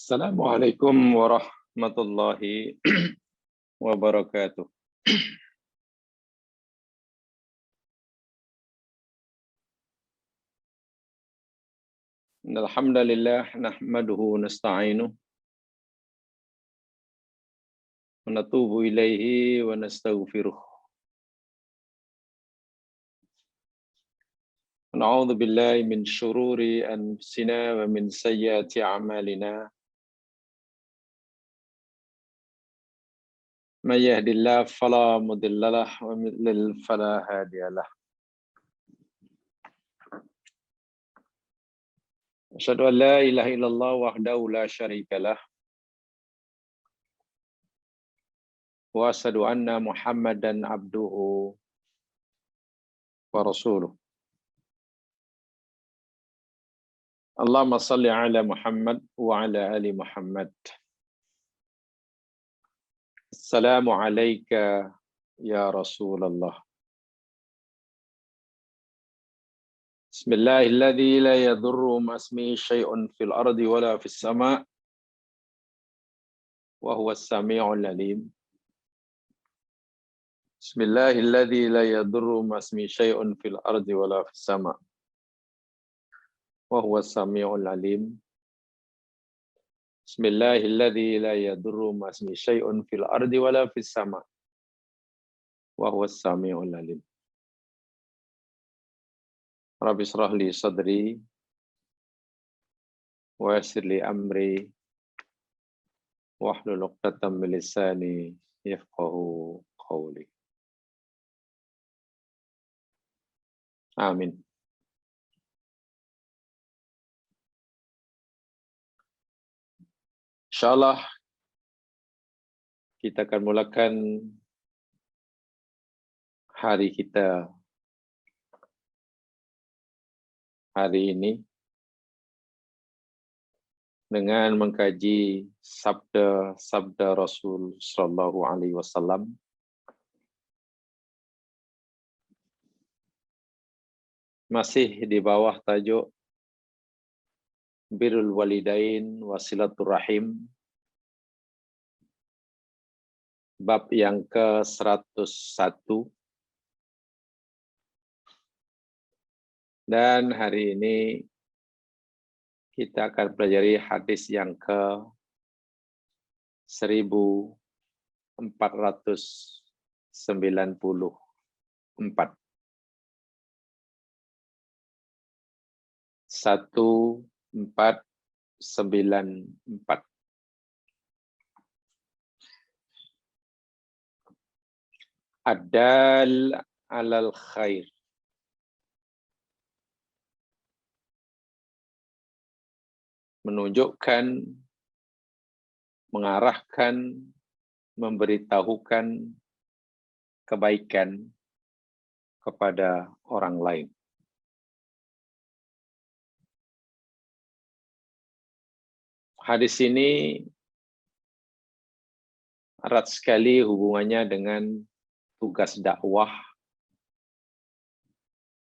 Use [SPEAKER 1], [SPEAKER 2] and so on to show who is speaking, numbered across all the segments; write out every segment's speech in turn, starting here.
[SPEAKER 1] Assalamualaikum warahmatullahi wabarakatuh. Alhamdulillah nahmaduhu nasta'inuh wa natubu ilaihi wa nastaghfiruh. Na'udzu billahi min syururi anfusina wa min sayyiati a'malina. May yahdihillahu fala mudhillalah wa may yudlil fala hadiyalah. Asyhadu an la ilaha illallah wahdahu la syarikalah wa asyhadu anna Muhammadan abduhu wa rasuluh. Allahumma salli ala Muhammad wa ala ali Muhammad. Assalamu alayka ya Rasulullah. Bismillahilladzi la yadurru ma'asmihi syai'un fil ardi wala fis sama' wa huwas sami'ul alim. Bismillahilladzi la yadurru ma'asmihi syai'un fil ardi wala fis sama' wa huwas sami'ul alim. Bismillahilladzi la yadurru ma'asmihi syai'un fil ardi wala fis sama' wa huwas sami'ul alim. Rabbi shrah li sadri wa yassir li amri wahlul 'uqdatam min lisani yafqahu qawli. Amin. Insyaallah kita akan mulakan hari kita hari ini dengan mengkaji sabda Rasul sallallahu alaihi wasallam masih di bawah tajuk Birrul Walidain wa Silatur Rahim, bab yang ke-101. Dan hari ini kita akan pelajari hadis yang ke-1494. 1494. Adal alal khair. Menunjukkan, mengarahkan, memberitahukan kebaikan kepada orang lain. Hadis ini erat sekali hubungannya dengan tugas dakwah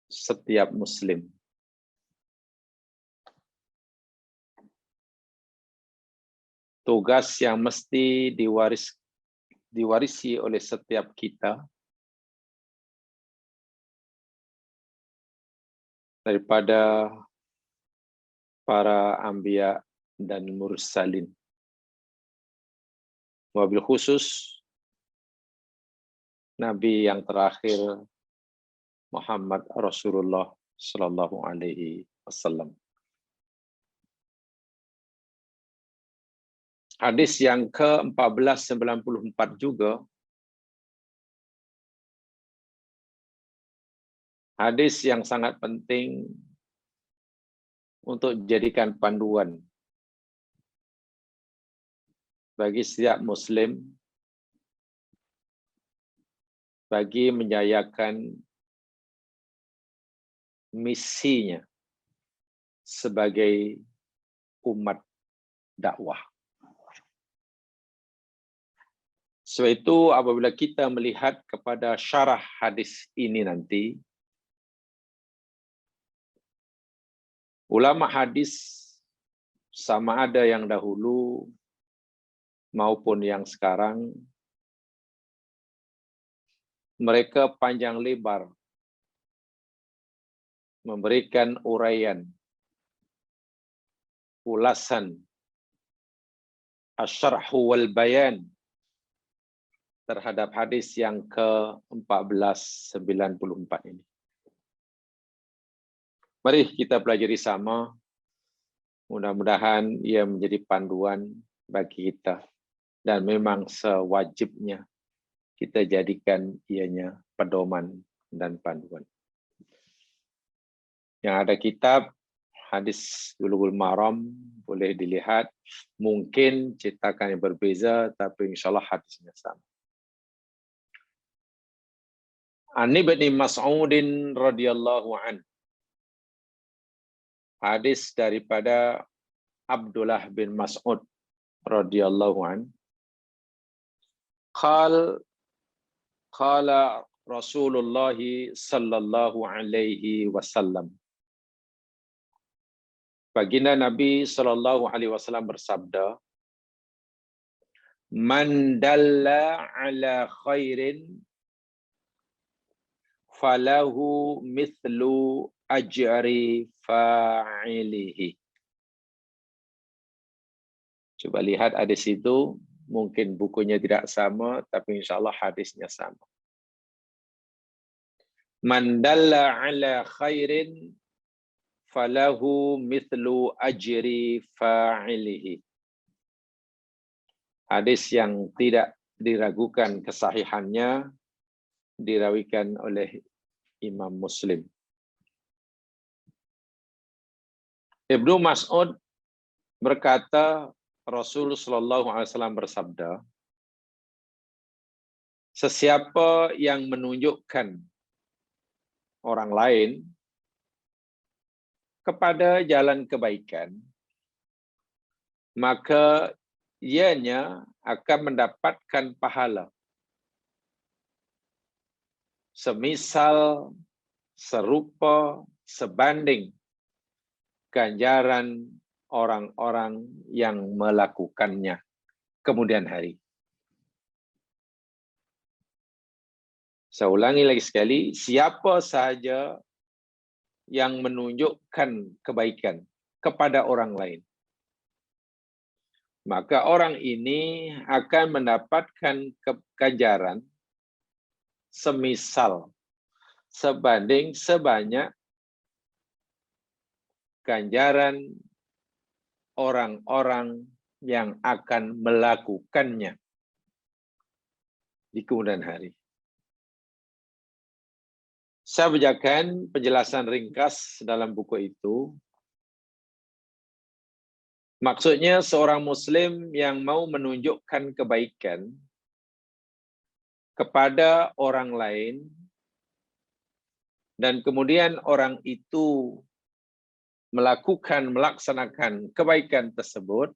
[SPEAKER 1] setiap muslim. Tugas yang mesti diwarisi oleh setiap kita daripada para anbiya dan mursalin. Wabil khusus Nabi yang terakhir Muhammad Rasulullah sallallahu alaihi wasallam. Hadis yang ke-1494 juga hadis yang sangat penting untuk dijadikan panduan bagi setiap muslim bagi menjayakan misinya sebagai umat dakwah. Sebab itu apabila kita melihat kepada syarah hadis ini nanti, ulama hadis sama ada yang dahulu maupun yang sekarang, mereka panjang lebar memberikan uraian, ulasan, asyarhu wal bayan terhadap hadis yang ke-1494 ini. Mari kita pelajari sama, mudah-mudahan ia menjadi panduan bagi kita dan memang sewajibnya kita jadikan ianya pedoman dan panduan. Yang ada kitab hadis Bulughul Maram boleh dilihat, mungkin cetakan yang berbeza tapi insyaallah hadisnya sama. An Ibnu Mas'udin radhiyallahu an. Hadis daripada Abdullah bin Mas'ud radhiyallahu an. Qala Rasulullah sallallahu alaihi wasallam. Baginda Nabi sallallahu alaihi wasallam bersabda, "Man dalla ala khairin falahu mithlu ajri fa'ilihi." Coba lihat hadis itu, mungkin bukunya tidak sama, tapi insyaallah hadisnya sama. Man dalla ala khairin falahu mithlu ajri fa'ilihi. Hadis yang tidak diragukan kesahihannya, dirawikan oleh Imam Muslim. Ibnu Mas'ud berkata, Rasul sallallahu alaihi wasallam bersabda, sesiapa yang menunjukkan orang lain kepada jalan kebaikan, maka ianya akan mendapatkan pahala semisal, serupa, sebanding ganjaran orang-orang yang melakukannya kemudian hari. Saya ulangi lagi sekali, siapa sahaja yang menunjukkan kebaikan kepada orang lain, maka orang ini akan mendapatkan ganjaran semisal, sebanding, sebanyak ganjaran orang-orang yang akan melakukannya di kemudian hari. Saya bacakan penjelasan ringkas dalam buku itu. Maksudnya seorang Muslim yang mau menunjukkan kebaikan kepada orang lain dan kemudian orang itu melaksanakan kebaikan tersebut,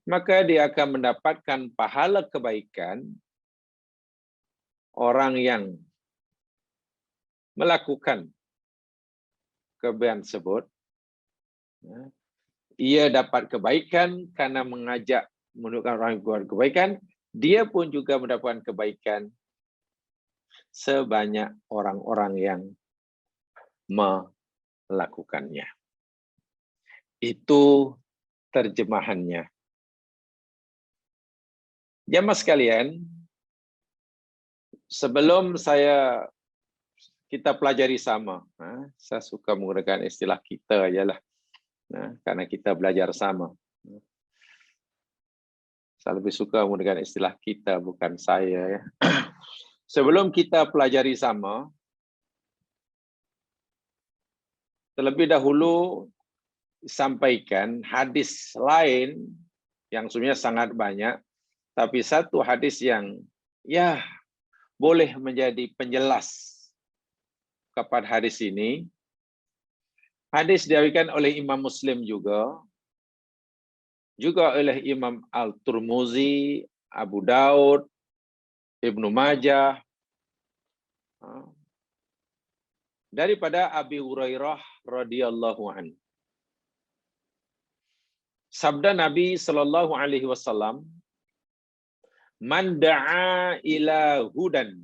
[SPEAKER 1] maka dia akan mendapatkan pahala kebaikan orang yang melakukan kebaikan tersebut. Ia dapat kebaikan karena mengajak menunjukkan orang yang buat kebaikan, dia pun juga mendapatkan kebaikan sebanyak orang-orang yang melakukannya. Itu terjemahannya. Jamaah sekalian, sebelum kita pelajari sama, saya suka menggunakan istilah kita ajalah, karena kita belajar sama. Saya lebih suka menggunakan istilah kita, bukan saya. Ya. Sebelum kita pelajari sama, terlebih dahulu sampaikan hadis lain yang sebenarnya sangat banyak, tapi satu hadis yang boleh menjadi penjelas kepada hadis ini. Hadis diriwayatkan oleh Imam Muslim juga oleh Imam Al-Tirmizi, Abu Daud, Ibnu Majah, daripada Abi Hurairah radhiyallahu anhu. Sabda Nabi Sallallahu Alaihi Wasallam, "Man da'a ila hudan,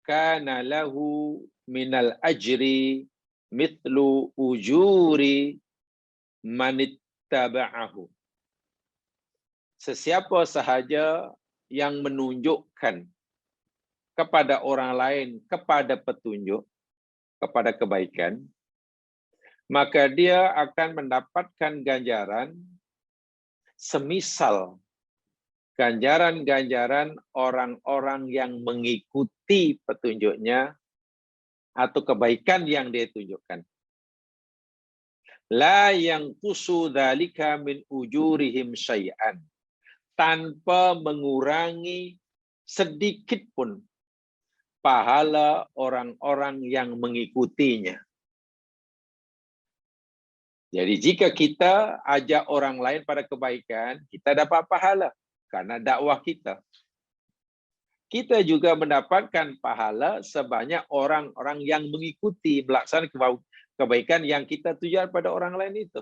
[SPEAKER 1] kana lahu minal ajri mithlu ujuri manittaba'ahu." Sesiapa sahaja yang menunjukkan kepada orang lain kepada petunjuk, kepada kebaikan, maka dia akan mendapatkan ganjaran semisal ganjaran-ganjaran orang-orang yang mengikuti petunjuknya atau kebaikan yang dia tunjukkan. La yanqusu dzalika min ujurihim syai'an, tanpa mengurangi sedikit pun pahala orang-orang yang mengikutinya. Jadi jika kita ajak orang lain pada kebaikan, kita dapat pahala karena dakwah kita. Kita juga mendapatkan pahala sebanyak orang-orang yang mengikuti melaksanakan kebaikan yang kita tujuan pada orang lain itu,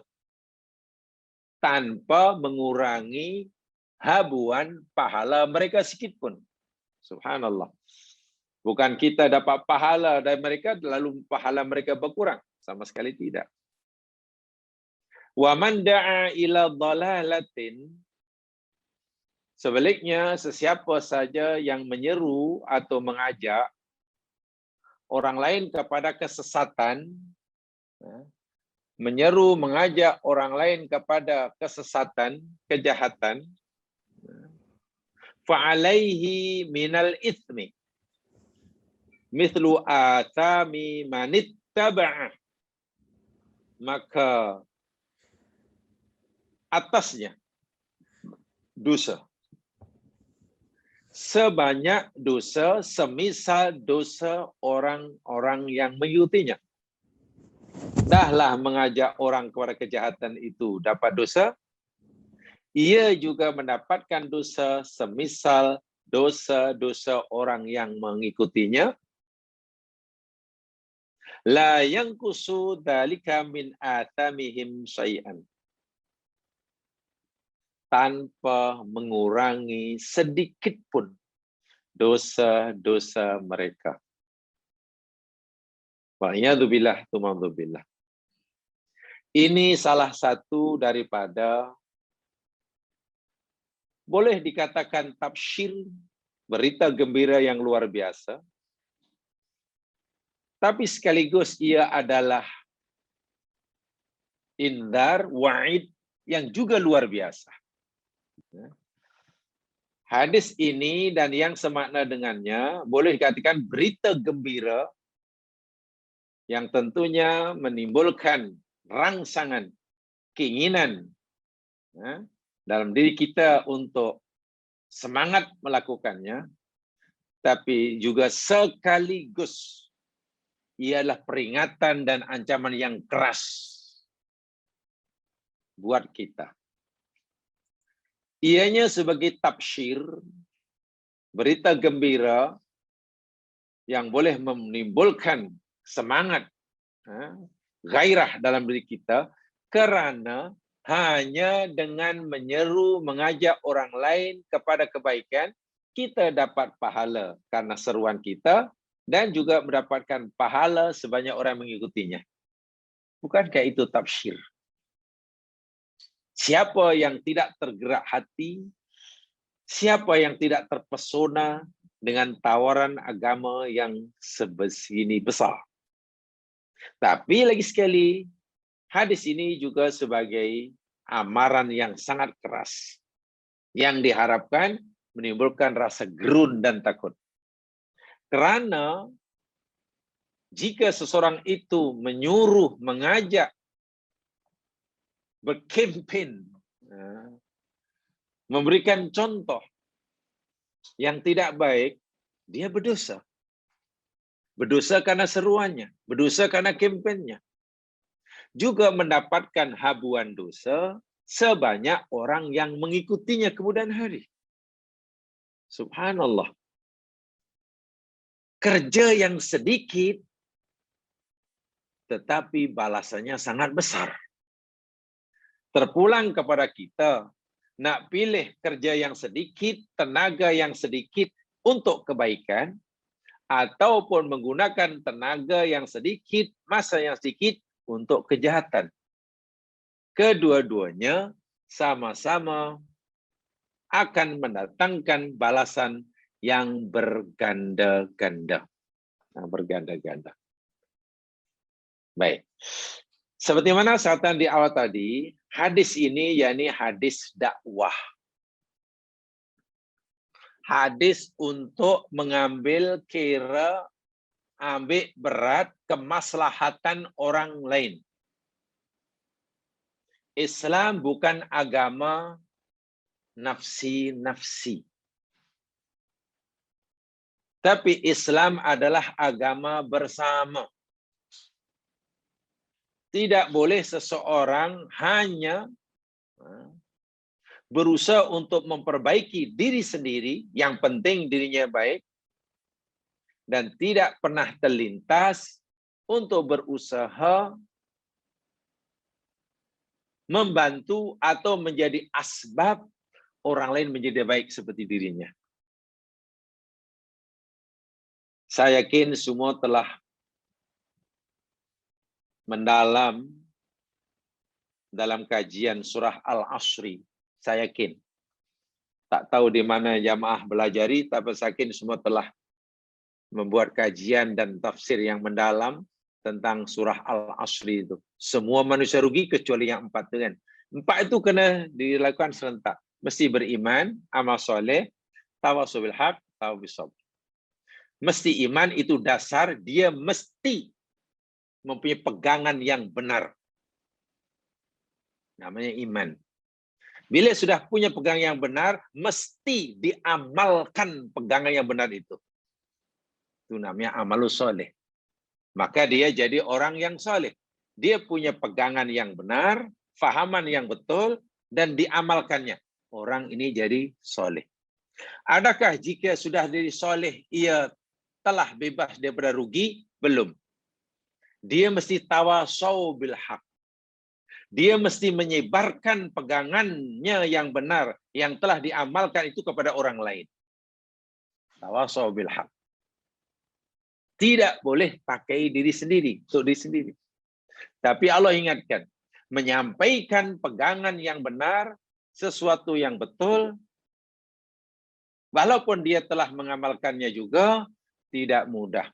[SPEAKER 1] tanpa mengurangi habuan pahala mereka sedikit pun. Subhanallah. Bukan kita dapat pahala dari mereka lalu pahala mereka berkurang, sama sekali tidak. Wa man da'a ila dhalalatin, sebaliknya sesiapa saja yang menyeru atau mengajak orang lain kepada kesesatan, menyeru mengajak orang lain kepada kesesatan, kejahatan, fa'alaihi minal ithmi mithlu atami manittaba'a, maka atasnya dosa sebanyak dosa semisal dosa orang-orang yang mengikutinya. Dahlah mengajak orang kepada kejahatan itu dapat dosa, ia juga mendapatkan dosa semisal dosa-dosa orang yang mengikutinya. La yanqusu dzalika min athamihim syai'an, tanpa mengurangi sedikit pun dosa-dosa mereka. Wa'iyadzubillah, tumadzubillah. Ini salah satu daripada, boleh dikatakan tabsyir, berita gembira yang luar biasa, tapi sekaligus ia adalah indar, wa'id yang juga luar biasa. Hadis ini dan yang semakna dengannya boleh dikatakan berita gembira yang tentunya menimbulkan rangsangan, keinginan dalam diri kita untuk semangat melakukannya, tapi juga sekaligus ialah peringatan dan ancaman yang keras buat kita. Ianya sebagai tabsyir, berita gembira yang boleh menimbulkan semangat, gairah dalam diri kita, karena hanya dengan menyeru, mengajak orang lain kepada kebaikan, kita dapat pahala karena seruan kita, dan juga mendapatkan pahala sebanyak orang mengikutinya. Bukankah itu tabsyir? Siapa yang tidak tergerak hati, siapa yang tidak terpesona dengan tawaran agama yang sebesini besar? Tapi lagi sekali, hadis ini juga sebagai amaran yang sangat keras, yang diharapkan menimbulkan rasa gerun dan takut. Karena jika seseorang itu menyuruh, mengajak, berkempen, memberikan contoh yang tidak baik, dia berdosa. Berdosa karena seruannya, berdosa karena kempennya. Juga mendapatkan habuan dosa sebanyak orang yang mengikutinya kemudian hari. Subhanallah. Kerja yang sedikit, tetapi balasannya sangat besar. terpulang kepada kita. Nak pilih kerja yang sedikit, tenaga yang sedikit untuk kebaikan, ataupun menggunakan tenaga yang sedikit, masa yang sedikit untuk kejahatan. Kedua-duanya sama-sama akan mendatangkan balasan yang berganda-ganda. Berganda-ganda. Baik. Seperti mana saatan di awal tadi, hadis ini yakni hadis dakwah. Hadis untuk mengambil kira, ambil berat kemaslahatan orang lain. Islam bukan agama nafsi-nafsi. Tapi Islam adalah agama bersama. Tidak boleh seseorang hanya berusaha untuk memperbaiki diri sendiri, yang penting dirinya baik, dan tidak pernah terlintas untuk berusaha membantu atau menjadi asbab orang lain menjadi baik seperti dirinya. Saya yakin semua telah mendalam dalam kajian surah Al-Asri. Saya yakin. Tak tahu di mana jamaah belajari, tapi saya yakin semua telah membuat kajian dan tafsir yang mendalam tentang surah Al-Asri itu. Semua manusia rugi kecuali yang 4 dengan. 4 itu kena dilakukan serentak. Mesti beriman, amal soleh, tawassul bil haq, tawassul bis sabr. Mesti iman, itu dasar, dia mesti mempunyai pegangan yang benar. Namanya iman. Bila sudah punya pegangan yang benar, mesti diamalkan pegangan yang benar itu. Itu namanya amalus soleh. Maka dia jadi orang yang soleh. Dia punya pegangan yang benar, fahaman yang betul, dan diamalkannya. Orang ini jadi soleh. Adakah jika sudah jadi soleh, ia telah bebas daripada rugi? Belum. Dia mesti tawasau bil haq. Dia mesti menyebarkan pegangannya yang benar, yang telah diamalkan itu kepada orang lain. Tawasau bil haq. Tidak boleh pakai diri sendiri, untuk diri sendiri. Tapi Allah ingatkan, menyampaikan pegangan yang benar, sesuatu yang betul, walaupun dia telah mengamalkannya juga, tidak mudah.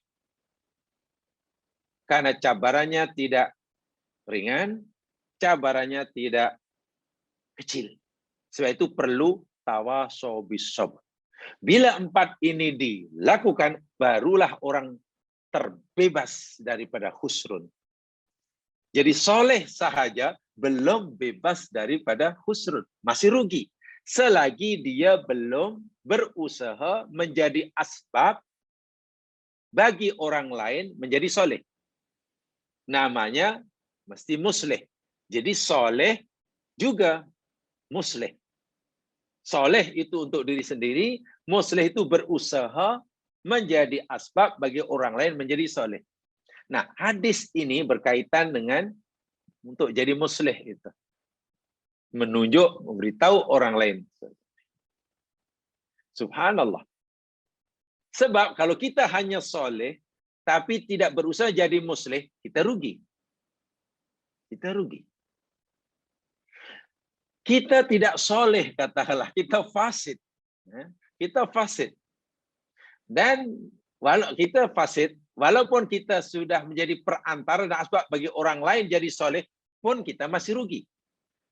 [SPEAKER 1] Karena cabarannya tidak ringan, cabarannya tidak kecil. Sebab itu perlu tawasau bis sabr. Bila 4 ini dilakukan, barulah orang terbebas daripada khusrun. Jadi soleh sahaja belum bebas daripada khusrun. Masih rugi. Selagi dia belum berusaha menjadi asbab bagi orang lain menjadi soleh. Namanya mesti musleh. Jadi soleh juga musleh. Soleh itu untuk diri sendiri, musleh itu berusaha menjadi asbab bagi orang lain menjadi soleh. Nah, hadis ini berkaitan dengan untuk jadi musleh itu. Menunjuk, memberitahu orang lain. Subhanallah. Sebab kalau kita hanya soleh, tapi tidak berusaha jadi musleh, kita rugi. Kita rugi. Kita tidak soleh, katakanlah. Kita fasid. Kita fasid. Dan walau kita fasid, walaupun kita sudah menjadi perantara dan asbab bagi orang lain jadi soleh, pun kita masih rugi.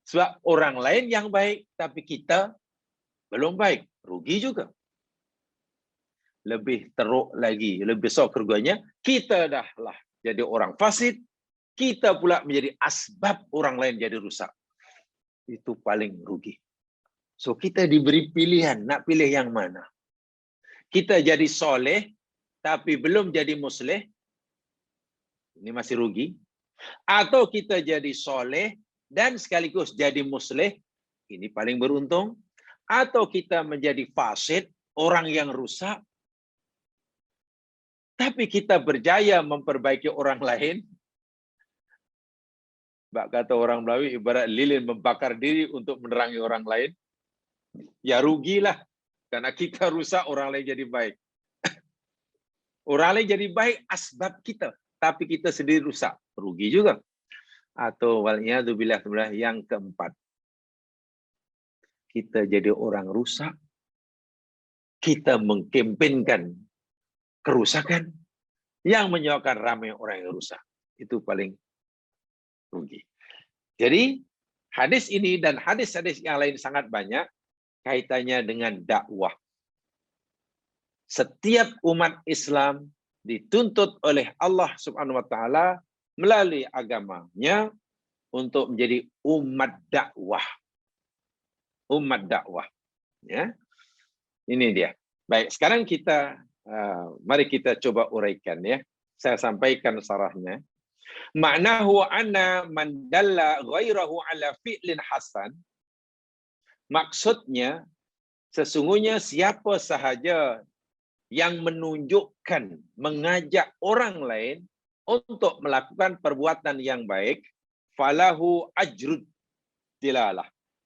[SPEAKER 1] Sebab orang lain yang baik, tapi kita belum baik. Rugi juga. Lebih teruk lagi, lebih besar kerugiannya, kita dahlah jadi orang fasid, kita pula menjadi asbab orang lain jadi rusak. Itu paling rugi. So kita diberi pilihan, nak pilih yang mana? Kita jadi soleh, tapi belum jadi musleh, ini masih rugi. Atau kita jadi soleh, dan sekaligus jadi musleh, ini paling beruntung. Atau kita menjadi fasid, orang yang rusak, tapi kita berjaya memperbaiki orang lain, Bak kata orang Melayu, ibarat lilin membakar diri untuk menerangi orang lain. Ya rugilah. Karena kita rusak, orang lain jadi baik. Orang lain jadi baik asbab kita. Tapi kita sendiri rusak. Rugi juga. Atau waliyadzubillah yang keempat. Kita jadi orang rusak. Kita mengkampenkan kerusakan yang menyebabkan ramai orang yang rusak. Itu paling rugi. Jadi hadis ini dan hadis-hadis yang lain sangat banyak kaitannya dengan dakwah. Setiap umat Islam dituntut oleh Allah Subhanahu wa taala melalui agamanya untuk menjadi umat dakwah. Umat dakwah, ya. Ini dia. Baik, sekarang kita mari kita coba uraikan, ya. Saya sampaikan sarahnya. Ma'nahu anna man dalla ghairahu ala fi'lin hasan. Maksudnya sesungguhnya siapa sahaja yang menunjukkan, mengajak orang lain untuk melakukan perbuatan yang baik, falahu ajrud dilalah.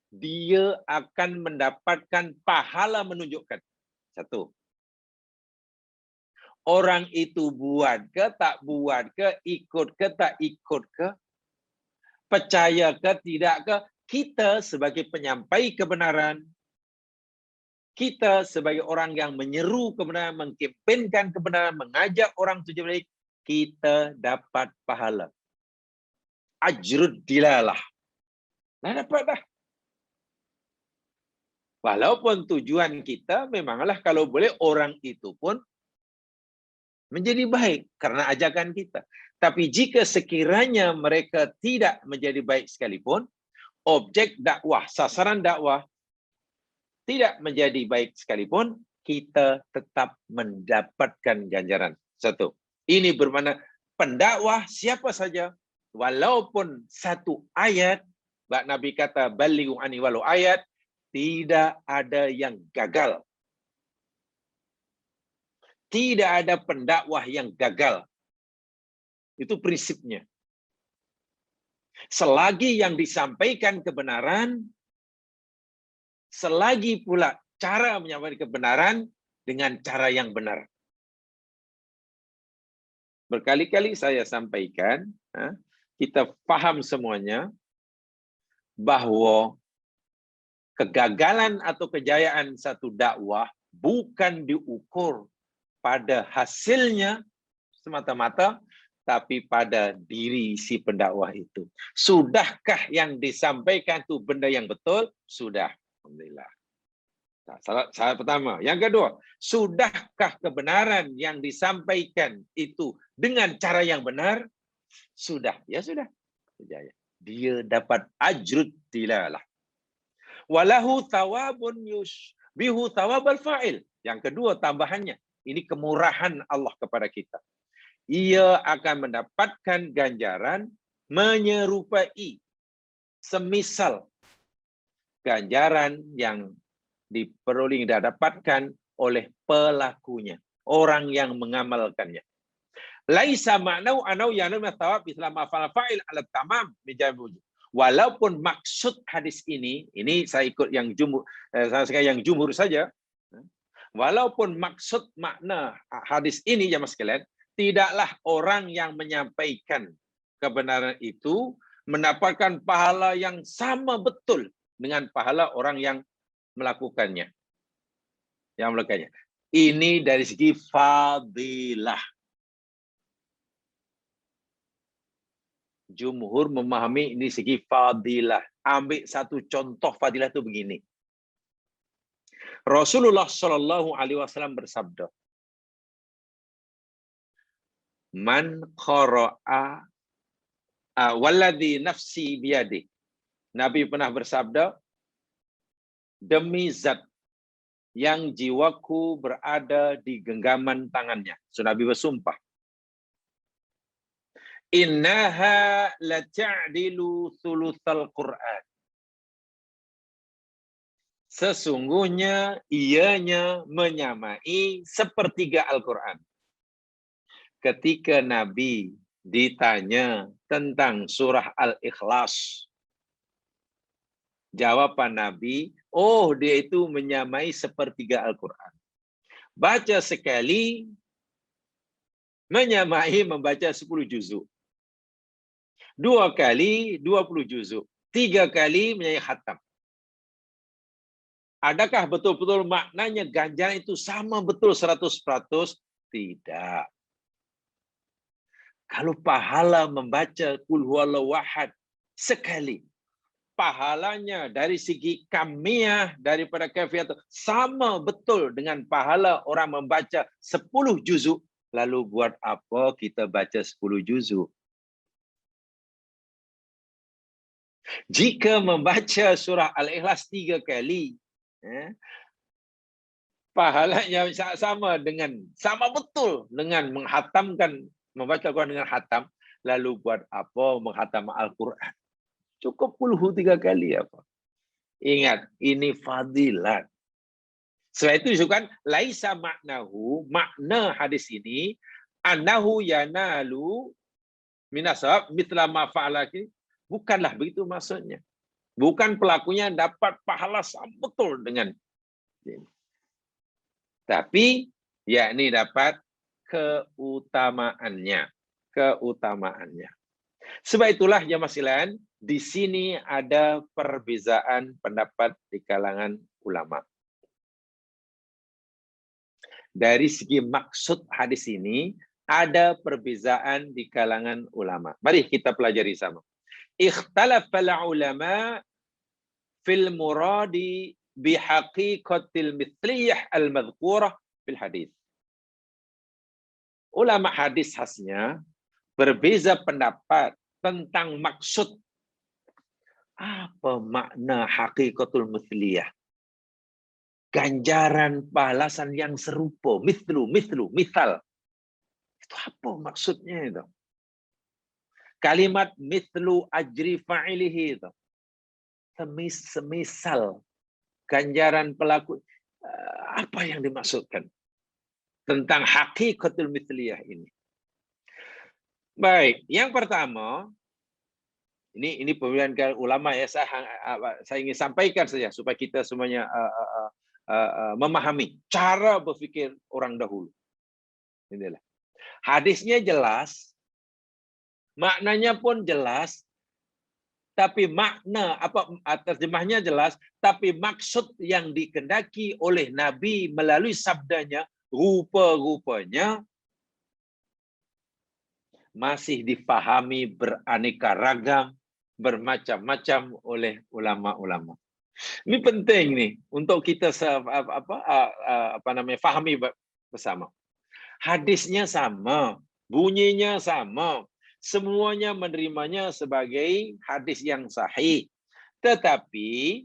[SPEAKER 1] Dia akan mendapatkan pahala menunjukkan. Satu. Orang itu buat ke, tak buat ke, ikut ke, tak ikut ke, percaya ke, tidak ke, kita sebagai penyampai kebenaran, kita sebagai orang yang menyeru kebenaran, mengkampenkan kebenaran, mengajak orang tujuan baik, kita dapat pahala. Ajrud dilalah. Nah, dapat dah. Walaupun tujuan kita memanglah kalau boleh orang itu pun menjadi baik karena ajakan kita. Tapi jika sekiranya mereka tidak menjadi baik sekalipun, objek dakwah, sasaran dakwah tidak menjadi baik sekalipun, kita tetap mendapatkan ganjaran. Satu. Ini bermakna pendakwah siapa saja, walaupun satu ayat, Nabi kata balighu anni walau ayat, tidak ada yang gagal. Tidak ada pendakwah yang gagal. Itu prinsipnya. Selagi yang disampaikan kebenaran, selagi pula cara menyampaikan kebenaran dengan cara yang benar. Berkali-kali saya sampaikan, kita paham semuanya, bahwa kegagalan atau kejayaan satu dakwah bukan diukur pada hasilnya semata-mata, tapi pada diri si pendakwah itu. Sudahkah yang disampaikan itu benda yang betul? Sudah. Alhamdulillah. Salah pertama. Yang kedua, sudahkah kebenaran yang disampaikan itu dengan cara yang benar? Sudah. Ya sudah. Dia dapat ajrud dilalah. Walahu thawabun yushbihu thawabal fa'il. Yang kedua tambahannya. Ini kemurahan Allah kepada kita. Ia akan mendapatkan ganjaran menyerupai semisal ganjaran yang diperoleh dan dapatkan oleh pelakunya, orang yang mengamalkannya. Laisa ma'nau anau yanum thawab islam afal fa'il ala tamam bijawab. Walaupun maksud hadis ini saya ikut yang jumhur saja. Walaupun maksud makna hadis ini ya Mas sekalian, tidaklah orang yang menyampaikan kebenaran itu mendapatkan pahala yang sama betul dengan pahala orang yang melakukannya. Yang melakukannya. Ini dari segi fadilah. Jumhur memahami ini segi fadilah. Ambil satu contoh fadilah itu begini. Rasulullah Shallallahu Alaihi Wasallam bersabda, "Man qara'a walladhi nafsi biyadi." Nabi pernah bersabda, demi zat yang jiwaku berada di genggaman tangannya. So, Nabi bersumpah. Innaha la ta'dilu thulutsal Qur'an. Sesungguhnya ianya menyamai sepertiga Al-Quran. Ketika Nabi ditanya tentang surah Al-Ikhlas. Jawaban Nabi, oh dia itu menyamai sepertiga Al-Quran. Baca sekali, menyamai membaca 10 juzuk. 2 kali, 20 juzuk. 3 kali menyamai khatam. Adakah betul-betul maknanya ganjaran itu sama betul 100%? Tidak. Kalau pahala membaca Qul huwallahu ahad sekali, pahalanya dari segi kamiah daripada kafiat sama betul dengan pahala orang membaca 10 juzuk. Lalu buat apa kita baca 10 juzuk? Jika membaca surah Al-Ikhlas 3 kali, pahalanya sama betul dengan menghatamkan, membaca Al-Quran dengan hatam. Lalu buat apa menghatam Al-Quran? Cukup puluh 3 kali apa? Ingat, ini fadilat. Sebab itu disebutkan laisa maknahu, makna hadis ini annahu yanalu minasab mithla ma fa'ala. Bukanlah begitu maksudnya. Bukan pelakunya dapat pahala sama betul dengan ini. Tapi yakni dapat keutamaannya. Sebab itulah jemaah sekalian, di sini ada perbezaan pendapat di kalangan ulama. Dari segi maksud hadis ini, ada perbezaan di kalangan ulama. Mari kita pelajari sama. Ikhtalafal ulama fil muradi bihaqiqatil mithliyah al-madhkurah fil hadis. Ulama hadis khasnya berbeza pendapat tentang maksud. Apa makna haqiqatul mithliyah? Ganjaran balasan yang serupa. Mithal. Itu apa maksudnya itu? Kalimat mithlu ajri fa'ilihi itu. Semisal ganjaran pelaku. Apa yang dimaksudkan? Tentang haqiqatul mithliyah ini. Baik, yang pertama, ini pemilihan ulama ya, saya ingin sampaikan saja supaya kita semuanya memahami cara berfikir orang dahulu. Inilah. Hadisnya jelas, maknanya pun jelas, tapi makna terjemahnya jelas, tapi maksud yang dikehendaki oleh Nabi melalui sabdanya rupa-rupanya masih difahami beraneka ragam, bermacam-macam oleh ulama-ulama. Ini penting nih untuk kita fahami bersama. Hadisnya sama, bunyinya sama, semuanya menerimanya sebagai hadis yang sahih. Tetapi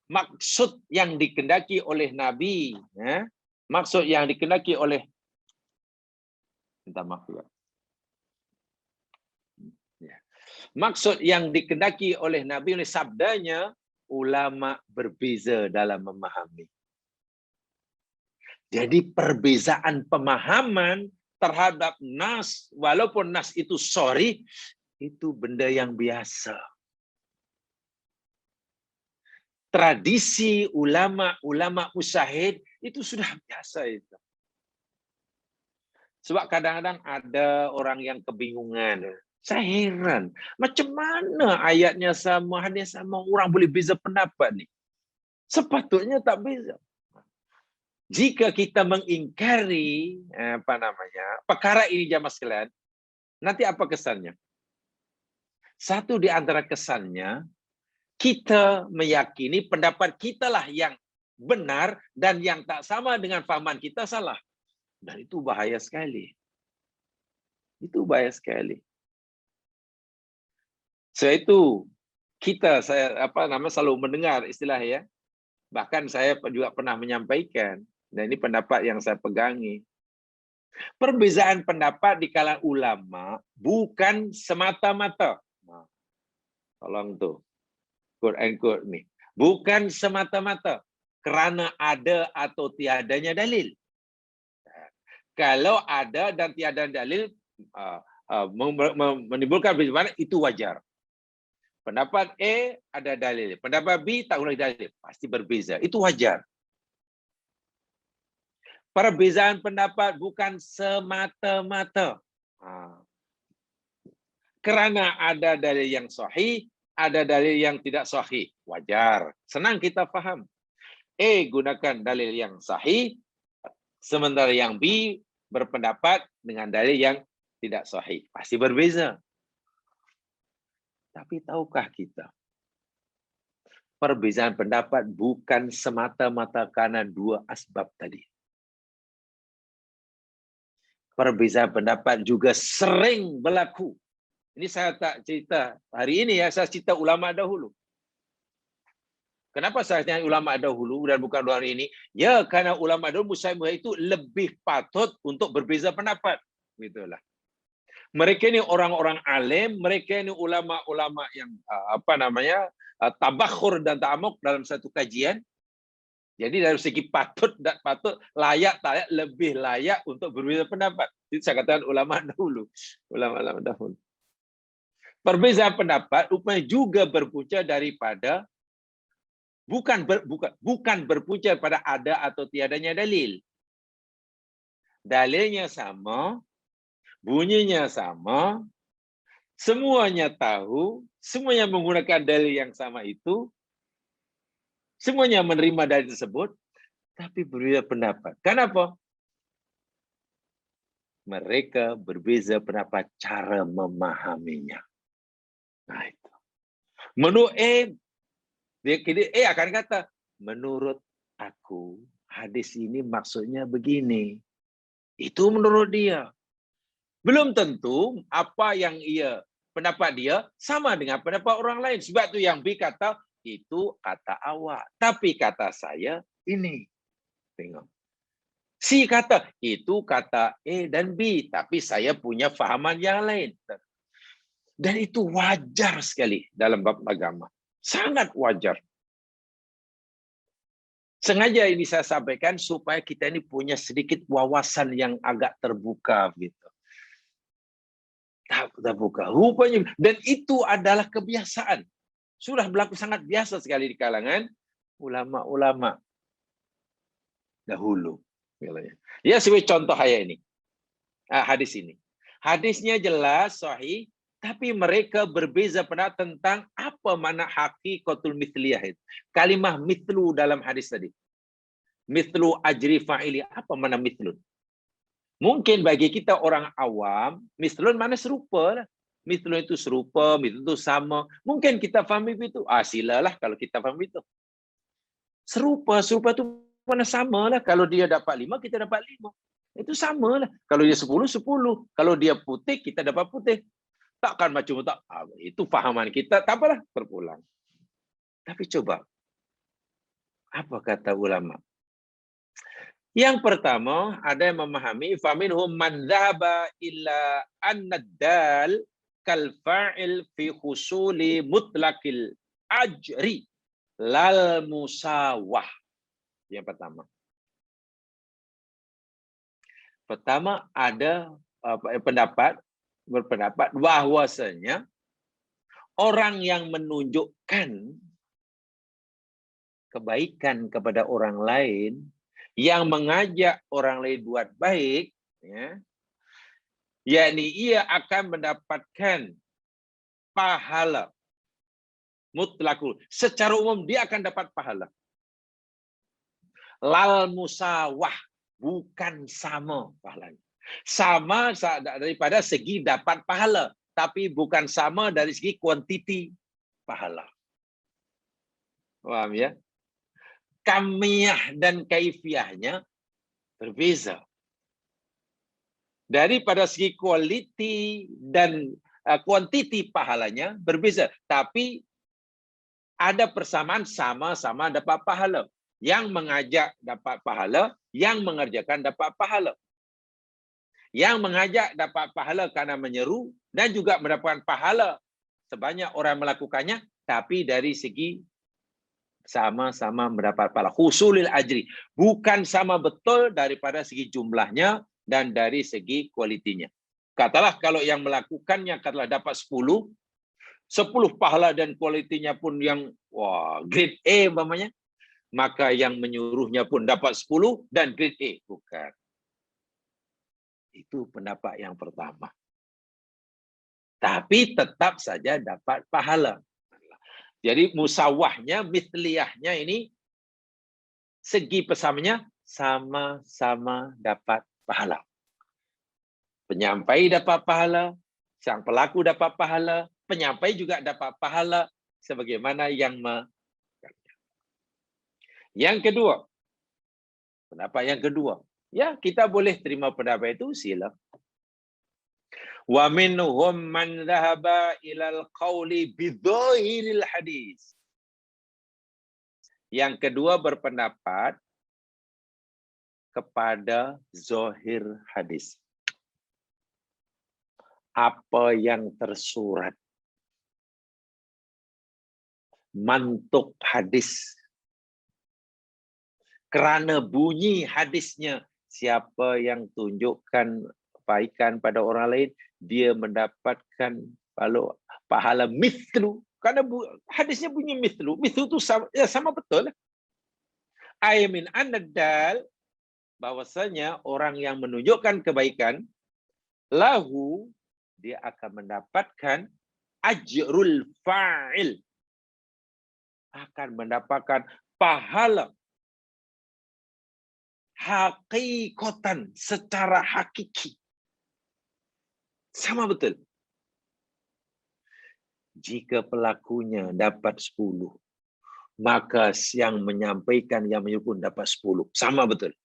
[SPEAKER 1] maksud yang dikehendaki oleh Nabi, maksud yang dikehendaki oleh maksud yang dikehendaki oleh Nabi oleh sabdanya, ulama berbeza dalam memahami. Jadi perbezaan pemahaman terhadap nas, walaupun nas itu sharih, itu benda yang biasa. Tradisi ulama musyahid itu sudah biasa itu. Sebab kadang-kadang ada orang yang kebingungan. Saya heran, macam mana ayatnya sama, hadis sama, orang boleh beza pendapat nih. Sepatutnya tak beza. Jika kita mengingkari perkara ini jamaah sekalian, nanti apa kesannya? Satu di antara kesannya, kita meyakini pendapat kita lah yang benar dan yang tak sama dengan fahaman kita salah. Dan itu bahaya sekali. Itu bahaya sekali. Sebab itu kita selalu mendengar istilah ya. Bahkan saya juga pernah menyampaikan, dan ini pendapat yang saya pegangi. Perbezaan pendapat di kalangan ulama bukan semata-mata. Tolong tuh. Quote and quote nih. Bukan semata-mata kerana ada atau tiadanya dalil. Kalau ada dan tiada dalil, menimbulkan perbezaan itu wajar. Pendapat A ada dalil, pendapat B tak boleh dalil, pasti berbeza. Itu wajar. Perbezaan pendapat bukan semata-mata kerana ada dalil yang sahih, ada dalil yang tidak sahih. Wajar. Senang kita faham. A gunakan dalil yang sahih, sementara yang B berpendapat dengan dalil yang tidak sahih. Pasti berbeza. Tapi tahukah kita, perbezaan pendapat bukan semata-mata karena dua asbab tadi. Perbezaan pendapat juga sering berlaku. Ini saya tak cerita hari ini ya, saya cerita ulama dahulu. Kenapa saya tanya ulama dahulu dan bukan hari ini? Ya, karena ulama dahulu muslimah itu lebih patut untuk berbeza pendapat. Gitulah. Mereka ini orang-orang alim, mereka ini ulama-ulama yang tabakhur dan ta'amuk dalam satu kajian. Jadi dari segi patut dan patut, layak tak layak, lebih layak untuk berbeza pendapat. Itu saya katakan ulama dahulu. Ulama-ulama dahulu. Perbezaan pendapat rupanya juga berpunca daripada bukan berpunca pada ada atau tiadanya dalil. Dalilnya sama, bunyinya sama, semuanya tahu, semuanya menggunakan dalil yang sama itu, semuanya menerima dalil tersebut, tapi berbeda pendapat. Kenapa? Mereka berbeza pendapat cara memahaminya. Nah itu. Menurut A akan kata, menurut aku hadis ini maksudnya begini. Itu menurut dia. Belum tentu apa yang pendapat dia sama dengan pendapat orang lain. Sebab itu yang B kata, itu kata awak. Tapi kata saya ini. Tengok. C kata, itu kata A dan B. Tapi saya punya fahaman yang lain. Dan itu wajar sekali dalam bab agama. Sangat wajar. Sengaja ini saya sampaikan supaya kita ini punya sedikit wawasan yang agak terbuka gitu. Terbuka. Rupanya, dan itu adalah kebiasaan. Sudah berlaku sangat biasa sekali di kalangan ulama-ulama dahulu. Ya, sebagai contoh ini. Hadis ini. Hadisnya jelas, sahih, tapi mereka berbeza pendapat tentang apa makna hakikatul mithliyah itu. Kalimah mithlu dalam hadis tadi. Mithlu ajri fa'ili. Apa makna mithlun? Mungkin bagi kita orang awam, mithlun mana serupa lah. Mithlun itu serupa, mithlun itu sama. Mungkin kita faham itu. Silalah kalau kita faham itu. Serupa itu mana sama lah. Kalau dia dapat 5, kita dapat 5. Itu sama lah. Kalau dia 10, 10. Kalau dia putih, kita dapat putih. Takkan macam tak. Itu fahaman kita. Tak apalah, terpulang. Tapi coba. Apa kata ulama? Yang pertama, ada yang memahami faminhum man dhahaba illa annad-dal kal fa'il fi husuli mutlaqil ajri lal musawah. Yang pertama. Pertama ada berpendapat bahwasanya orang yang menunjukkan kebaikan kepada orang lain, yang mengajak orang lain buat baik, ya, yakni ia akan mendapatkan pahala mutlakul. Secara umum dia akan dapat pahala. Lal musawah, bukan sama pahalanya. Sama daripada segi dapat pahala, tapi bukan sama dari segi kuantiti pahala. Paham ya? Kamiyah dan kaifiyahnya berbeza. Daripada segi quality dan kuantiti pahalanya berbeza, tapi ada persamaan, sama-sama dapat pahala. Yang mengajak dapat pahala, yang mengerjakan dapat pahala. Yang mengajak dapat pahala karena menyeru dan juga mendapatkan pahala sebanyak orang melakukannya, tapi dari segi sama-sama mendapat pahala. Husulil ajri. Bukan sama betul daripada segi jumlahnya dan dari segi kualitinya. Katalah kalau yang melakukannya katalah dapat 10 pahala dan kualitinya pun yang grade A umpamanya, maka yang menyuruhnya pun dapat 10 dan grade A. Bukan. Itu pendapat yang pertama. Tapi tetap saja dapat pahala. Jadi musawahnya, mithliyahnya ini segi pesamanya sama-sama dapat pahala. Penyampai dapat pahala, sang pelaku dapat pahala, penyampai juga dapat pahala sebagaimana yang Yang kedua, pendapat yang kedua, ya kita boleh terima pendapat itu, sila. Wa minhum man dhahaba ilal qawli bidhahiril hadis. Yang kedua berpendapat kepada zahir hadis. Apa yang tersurat, mantuk hadis, kerana bunyi hadisnya, siapa yang tunjukkan kebaikan pada orang lain, dia mendapatkan pahala mithlu. Karena hadisnya bunyi mithlu. Mithlu itu sama betul. Ayamin anadal, bahwasanya orang yang menunjukkan kebaikan, lahu, dia akan mendapatkan ajrul fa'il, akan mendapatkan pahala hakikatan, secara hakiki. Sama betul. Jika pelakunya dapat 10, maka yang menyampaikan, yang menyuruh dapat 10. Sama betul.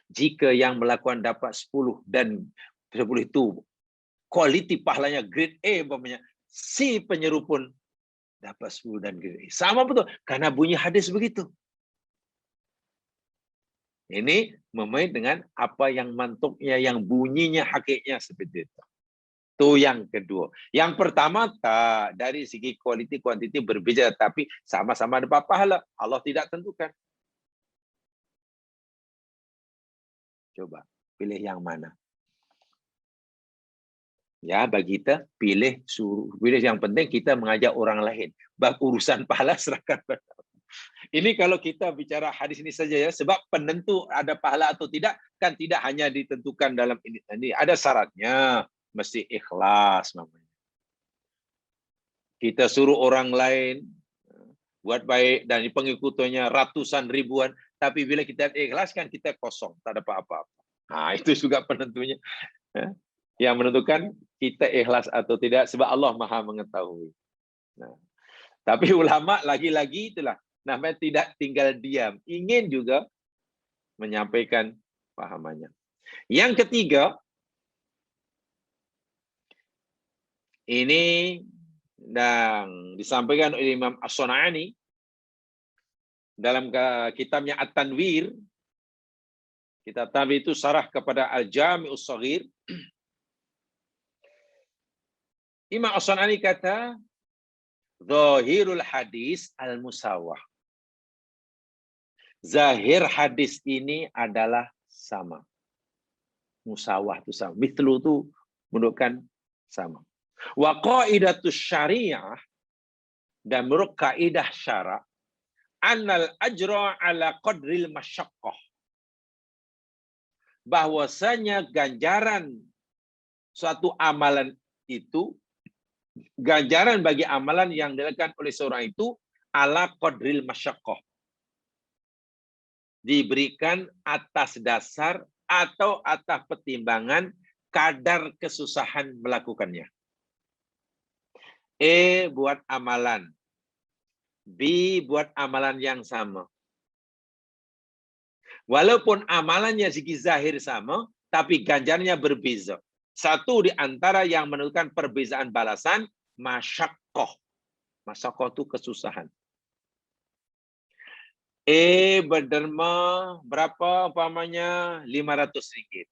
[SPEAKER 1] Jika yang melakukan dapat 10 dan 10 itu kualiti pahalanya grade A umpamanya, si penyeru pun dapat 10 dan grade A. Sama betul, karena bunyi hadis begitu. Ini memain dengan apa yang mantuknya, yang bunyinya hakiknya seperti itu. Itu yang kedua. Yang pertama, dari segi kualiti kuantiti berbeza, tapi sama-sama dapat pahala. Allah tidak tentukan. Coba pilih yang mana. Ya, bagi kita pilih yang penting kita mengajak orang lain. Bab urusan pahala serahkan pada Allah. Ini kalau kita bicara hadis ini saja ya, sebab penentu ada pahala atau tidak kan tidak hanya ditentukan dalam ini ada syaratnya, mesti ikhlas namanya. Kita suruh orang lain buat baik dan pengikutnya ratusan ribuan, tapi bila kita ikhlaskan kita kosong, tak ada apa-apa. Nah, itu juga penentunya. Yang menentukan kita ikhlas atau tidak, sebab Allah Maha mengetahui. Nah, tapi ulama lagi-lagi itulah, namanya tidak tinggal diam, ingin juga menyampaikan pahamannya. Yang ketiga, ini yang disampaikan oleh Imam As-Sun'ani dalam kitabnya At-Tanwir. Kitab Tanwir itu syarah kepada Al-Jami'us Shaghir. Imam As-Sun'ani kata, zahirul hadis al-musawah. Zahir hadis ini adalah sama. Musawah itu sama. Mithlu itu menunjukkan sama. Wa qaidatus syariah, dan menurut kaidah syara, annal ajra ala qadril masyaqqah. Bahwasanya ganjaran suatu amalan itu, ganjaran bagi amalan yang dilakukan oleh seorang itu ala qadril masyaqqah, diberikan atas dasar atau atas pertimbangan kadar kesusahan melakukannya. Buat amalan, B buat amalan yang sama. Walaupun amalannya segi zahir sama, tapi ganjarnya berbeza. Satu di antara yang menentukan perbezaan balasan, masyaqqah. Masyaqqah itu kesusahan. Berderma berapa umpamanya? Rp500.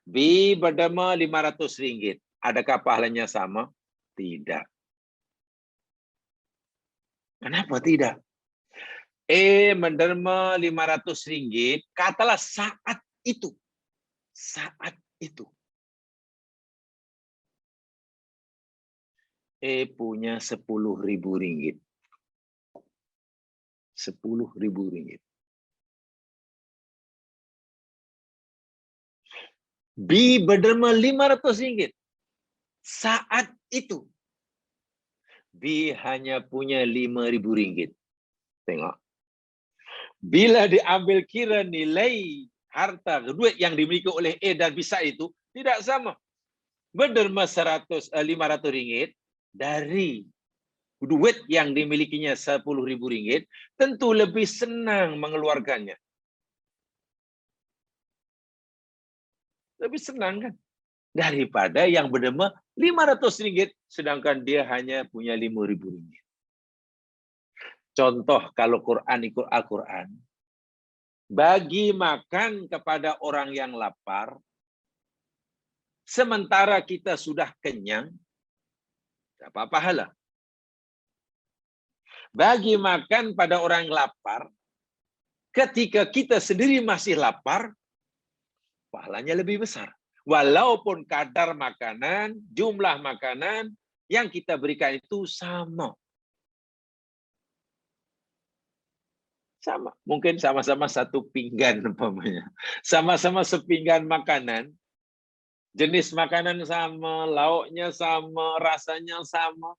[SPEAKER 1] B berderma Rp500. Adakah pahalanya sama? Tidak. Kenapa tidak? Menderma Rp500, katalah saat itu. Saat itu. punya 10.000 ringgit. 10.000 ringgit. B berderma 500 ringgit. Saat itu, B hanya punya 5.000 ringgit. Tengok. Bila diambil kira nilai harta, duit yang dimiliki oleh A dan B saat itu, tidak sama. Berderma 500 ringgit dari duit yang dimilikinya 10.000 ringgit, tentu lebih senang mengeluarkannya. Lebih senang kan? Daripada yang berderma 500 ringgit, sedangkan dia hanya punya 5.000 ringgit. Contoh kalau Quran ikut Al-Quran, bagi makan kepada orang yang lapar, sementara kita sudah kenyang, dapat pahala. Bagi makan pada orang yang lapar, ketika kita sendiri masih lapar, pahalanya lebih besar. Walaupun kadar makanan, jumlah makanan yang kita berikan itu sama. Sama. Mungkin sama-sama satu pinggan umpamanya. Sama-sama sepinggan makanan. Jenis makanan sama, lauknya sama, rasanya sama.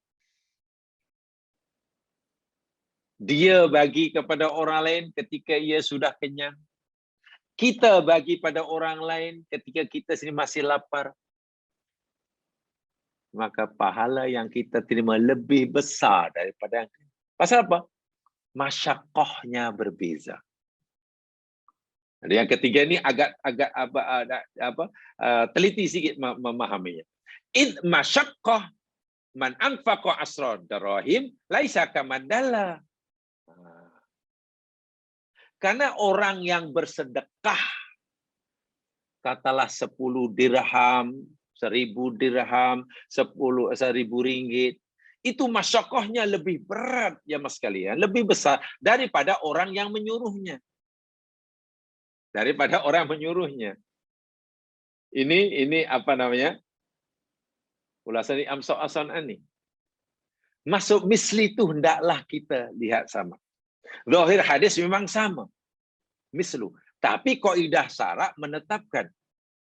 [SPEAKER 1] Dia bagi kepada orang lain ketika ia sudah kenyang. Kita bagi pada orang lain ketika kita sendiri masih lapar. Maka pahala yang kita terima lebih besar daripada yang lain. Pasal apa? Masyakohnya berbeza. Yang ketiga ini agak teliti sedikit memahaminya. Id masyakoh man anfaqa asra darahim laisa kamadalla. Karena orang yang bersedekah, katalah 10 dirham, 1.000 dirham, 1.000 ringgit, itu masyakohnya lebih berat ya mas sekalian, lebih besar daripada orang yang menyuruhnya. Daripada orang menyuruhnya. Ini apa namanya? Ulasan Amsa As-San'ani. Masuk misli itu hendaklah kita lihat sama. Zahir hadis memang sama. Mislu. Tapi kaidah syara menetapkan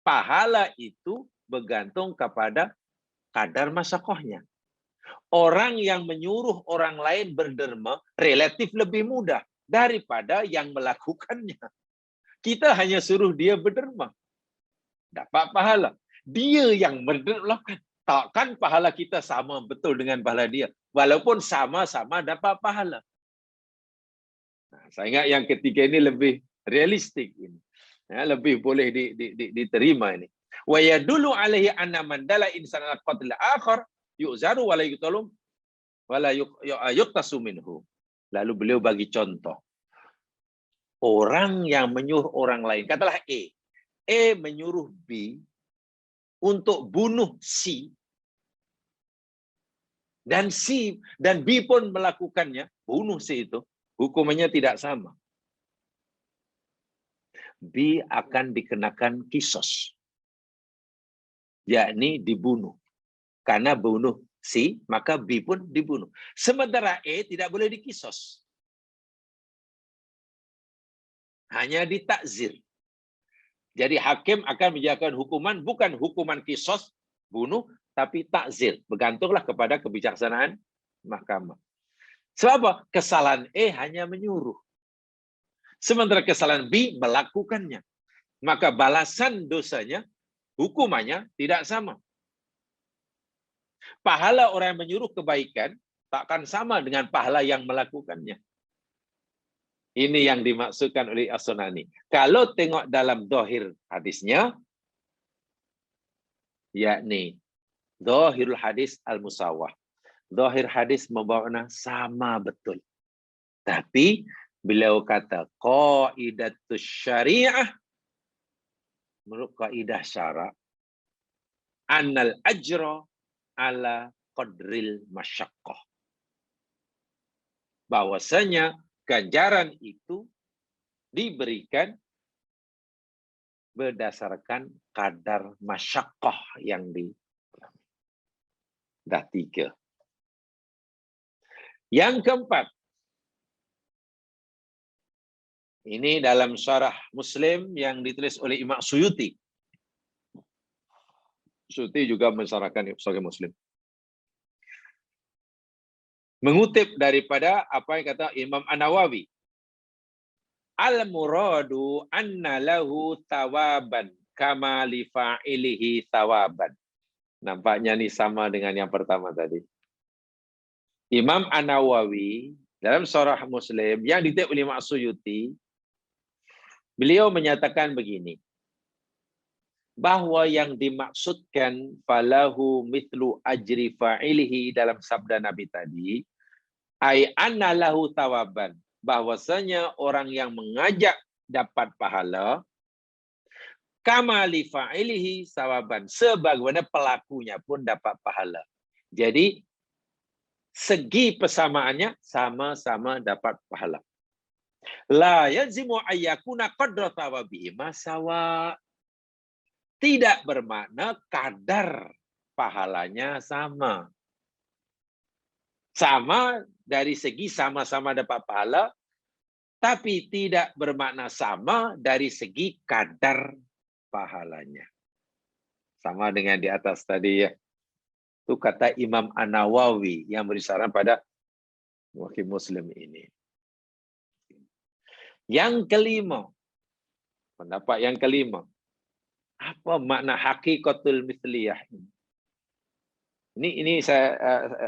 [SPEAKER 1] pahala itu bergantung kepada kadar masyakohnya. Orang yang menyuruh orang lain berderma relatif lebih mudah daripada yang melakukannya. Kita hanya suruh dia berderma. Dapat pahala. Dia yang melakukan. Takkan pahala kita sama betul dengan pahala dia. Walaupun sama-sama dapat pahala. Nah, saya ingat yang ketiga ini lebih realistik. Ini. Ya, lebih boleh diterima ini. Wa yadullu alaihi anna man dala insana qatl akhar yu'zaru wa la yuqtalum wa la yuqtasu minhu. Lalu beliau bagi contoh. Orang yang menyuruh orang lain, katalah A menyuruh B untuk bunuh C, dan B pun melakukannya, bunuh C itu, hukumannya tidak sama. B akan dikenakan kisos, yakni dibunuh. Karena bunuh C, maka B pun dibunuh. Sementara A tidak boleh dikisos. Hanya ditakzir. Jadi hakim akan menjatuhkan hukuman, bukan hukuman kisos, bunuh, tapi takzir. Bergantunglah kepada kebijaksanaan mahkamah. Sebab apa? Kesalahan A hanya menyuruh. Sementara kesalahan B melakukannya. Maka balasan dosanya, hukumannya tidak sama. Pahala orang yang menyuruh kebaikan takkan sama dengan pahala yang melakukannya. Ini yang dimaksudkan oleh As-San'ani. Kalau tengok dalam zahir hadisnya, yakni zahirul hadis al-musawah. Zahir hadis membawa makna sama betul. Tapi beliau kata qaidatus syariah, menurut kaidah syarak, annal ajra ala qadril masyaqqah. Bahwasanya ganjaran itu diberikan berdasarkan kadar masyaqqah yang di. Dah 3. Yang keempat, ini dalam syarah Muslim yang ditulis oleh Imam Suyuti. Suyuti juga mensyarahkan sebagai Muslim. Mengutip daripada apa yang kata Imam An-Nawawi. Al-muradu anna lahu tawaban kama li fa'ilihi tawaban. Nampaknya ini sama dengan yang pertama tadi. Imam An-Nawawi dalam syarah Muslim yang dikutip oleh Imam Suyuti, beliau menyatakan begini, bahwa yang dimaksudkan falahu mithlu ajri fa'ilihi dalam sabda Nabi tadi, ai anna lahu tawaban, bahwasanya orang yang mengajak dapat pahala, kama li fa'ilihi sawaban, sebagaimana pelakunya pun dapat pahala. Jadi segi persamaannya sama-sama dapat pahala. La yazimu ayyakuna qadra thawabihima sawa. Tidak bermakna kadar pahalanya sama. Sama dari segi sama-sama dapat pahala, tapi tidak bermakna sama dari segi kadar pahalanya. Sama dengan di atas tadi ya. Itu kata Imam An-Nawawi yang beri saran pada wakil Muslim ini. Yang kelima, pendapat yang kelima, apa makna hakikatul mithliyah ini? Ini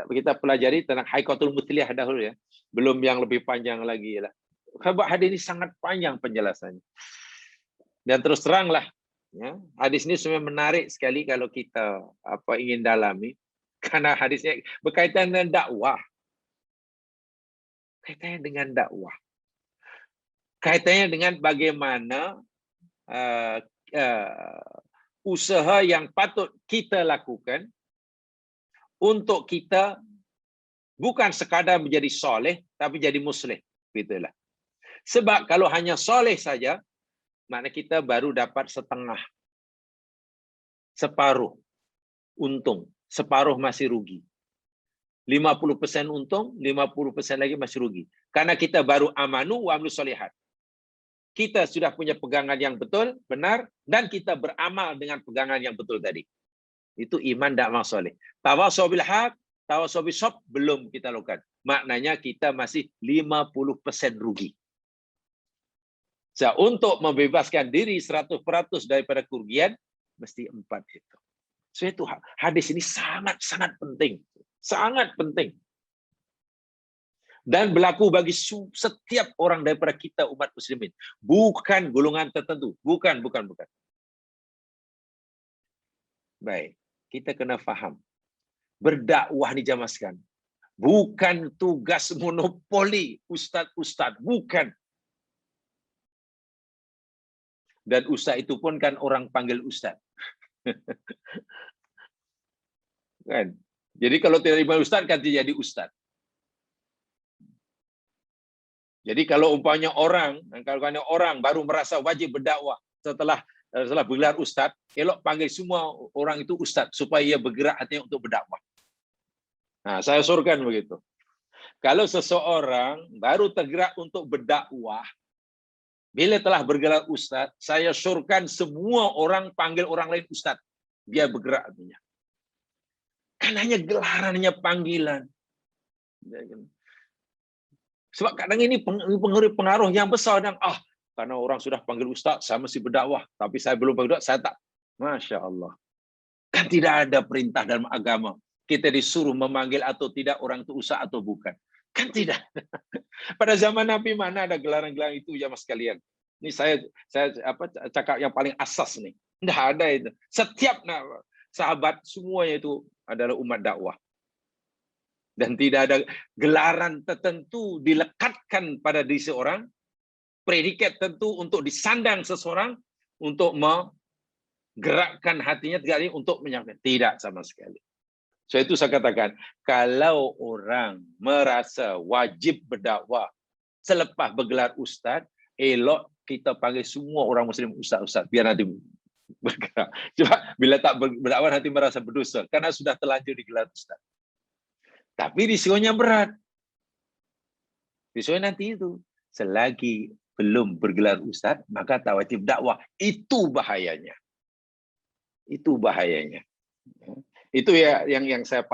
[SPEAKER 1] kita pelajari tentang hakikatul mithliyah dahulu ya, belum yang lebih panjang lagi lah. Sebab hadis ini sangat panjang penjelasannya. Dan terus teranglah, ya, hadis ini sebenarnya menarik sekali kalau kita ingin dalami, karena hadisnya berkaitan dengan dakwah. Kaitannya dengan dakwah. Kaitannya dengan bagaimana usaha yang patut kita lakukan untuk kita bukan sekadar menjadi soleh, tapi jadi muslih. Gitulah. Sebab kalau hanya soleh saja, makna kita baru dapat setengah. Separuh untung, separuh masih rugi. 50% untung, 50% lagi masih rugi. Karena kita baru amanu wa amlu solihat. Kita sudah punya pegangan yang betul, benar, dan kita beramal dengan pegangan yang betul tadi. Itu iman dan amal soleh. Tawasau bil haq, tawasau bis sabr belum kita lakukan. Maknanya kita masih 50% rugi. Untuk membebaskan diri 100% daripada kerugian, mesti 4 itu. So itu hadis ini sangat-sangat penting. Sangat penting. Dan berlaku bagi setiap orang daripada kita umat muslimin. Bukan golongan tertentu. Bukan. Baik, kita kena faham. Berdakwah di zaman sekarang bukan tugas monopoli ustaz-ustaz. Bukan. Dan ustaz itu pun kan orang panggil ustaz. Kan? Jadi kalau tidak dipanggil ustaz kan tidak jadi ustaz. Jadi kalau umpamanya orang baru merasa wajib berdakwah setelah bergelar ustaz, elok panggil semua orang itu ustaz supaya ia bergerak hatinya untuk berdakwah. Nah, saya surkan begitu. Kalau seseorang baru tergerak untuk berdakwah, bila telah bergelar ustaz, saya surkan semua orang panggil orang lain ustaz. Dia bergerak hatinya. Kan hanya gelarannya panggilan. Sebab kadang ini pengaruh yang besar. Karena orang sudah panggil ustaz, saya mesti berdakwah. Tapi saya belum berdakwah, saya tak. Masya Allah. Kan tidak ada perintah dalam agama. Kita disuruh memanggil atau tidak orang itu ustaz atau bukan. Kan tidak. Pada zaman Nabi mana ada gelaran-gelaran itu ya mas kalian. Ini saya cakap yang paling asas nih. Tidak ada itu. Setiap sahabat semuanya itu adalah umat dakwah. Dan tidak ada gelaran tertentu dilekatkan pada diri seorang, predikat tentu untuk disandang seseorang, untuk menggerakkan hatinya untuk menyampaikan. Tidak sama sekali. So itu saya katakan, kalau orang merasa wajib berdakwah selepas bergelar ustaz, elok kita panggil semua orang muslim ustaz-ustaz, biar nanti bergerak. Sebab bila tak berdakwah nanti merasa berdosa, karena sudah terlanjur digelar ustaz. Tapi risikonya berat. Sesuai nanti itu. Selagi belum bergelar ustaz, maka tak wajib dakwah. Itu bahayanya. Itu bahayanya. Itu ya yang saya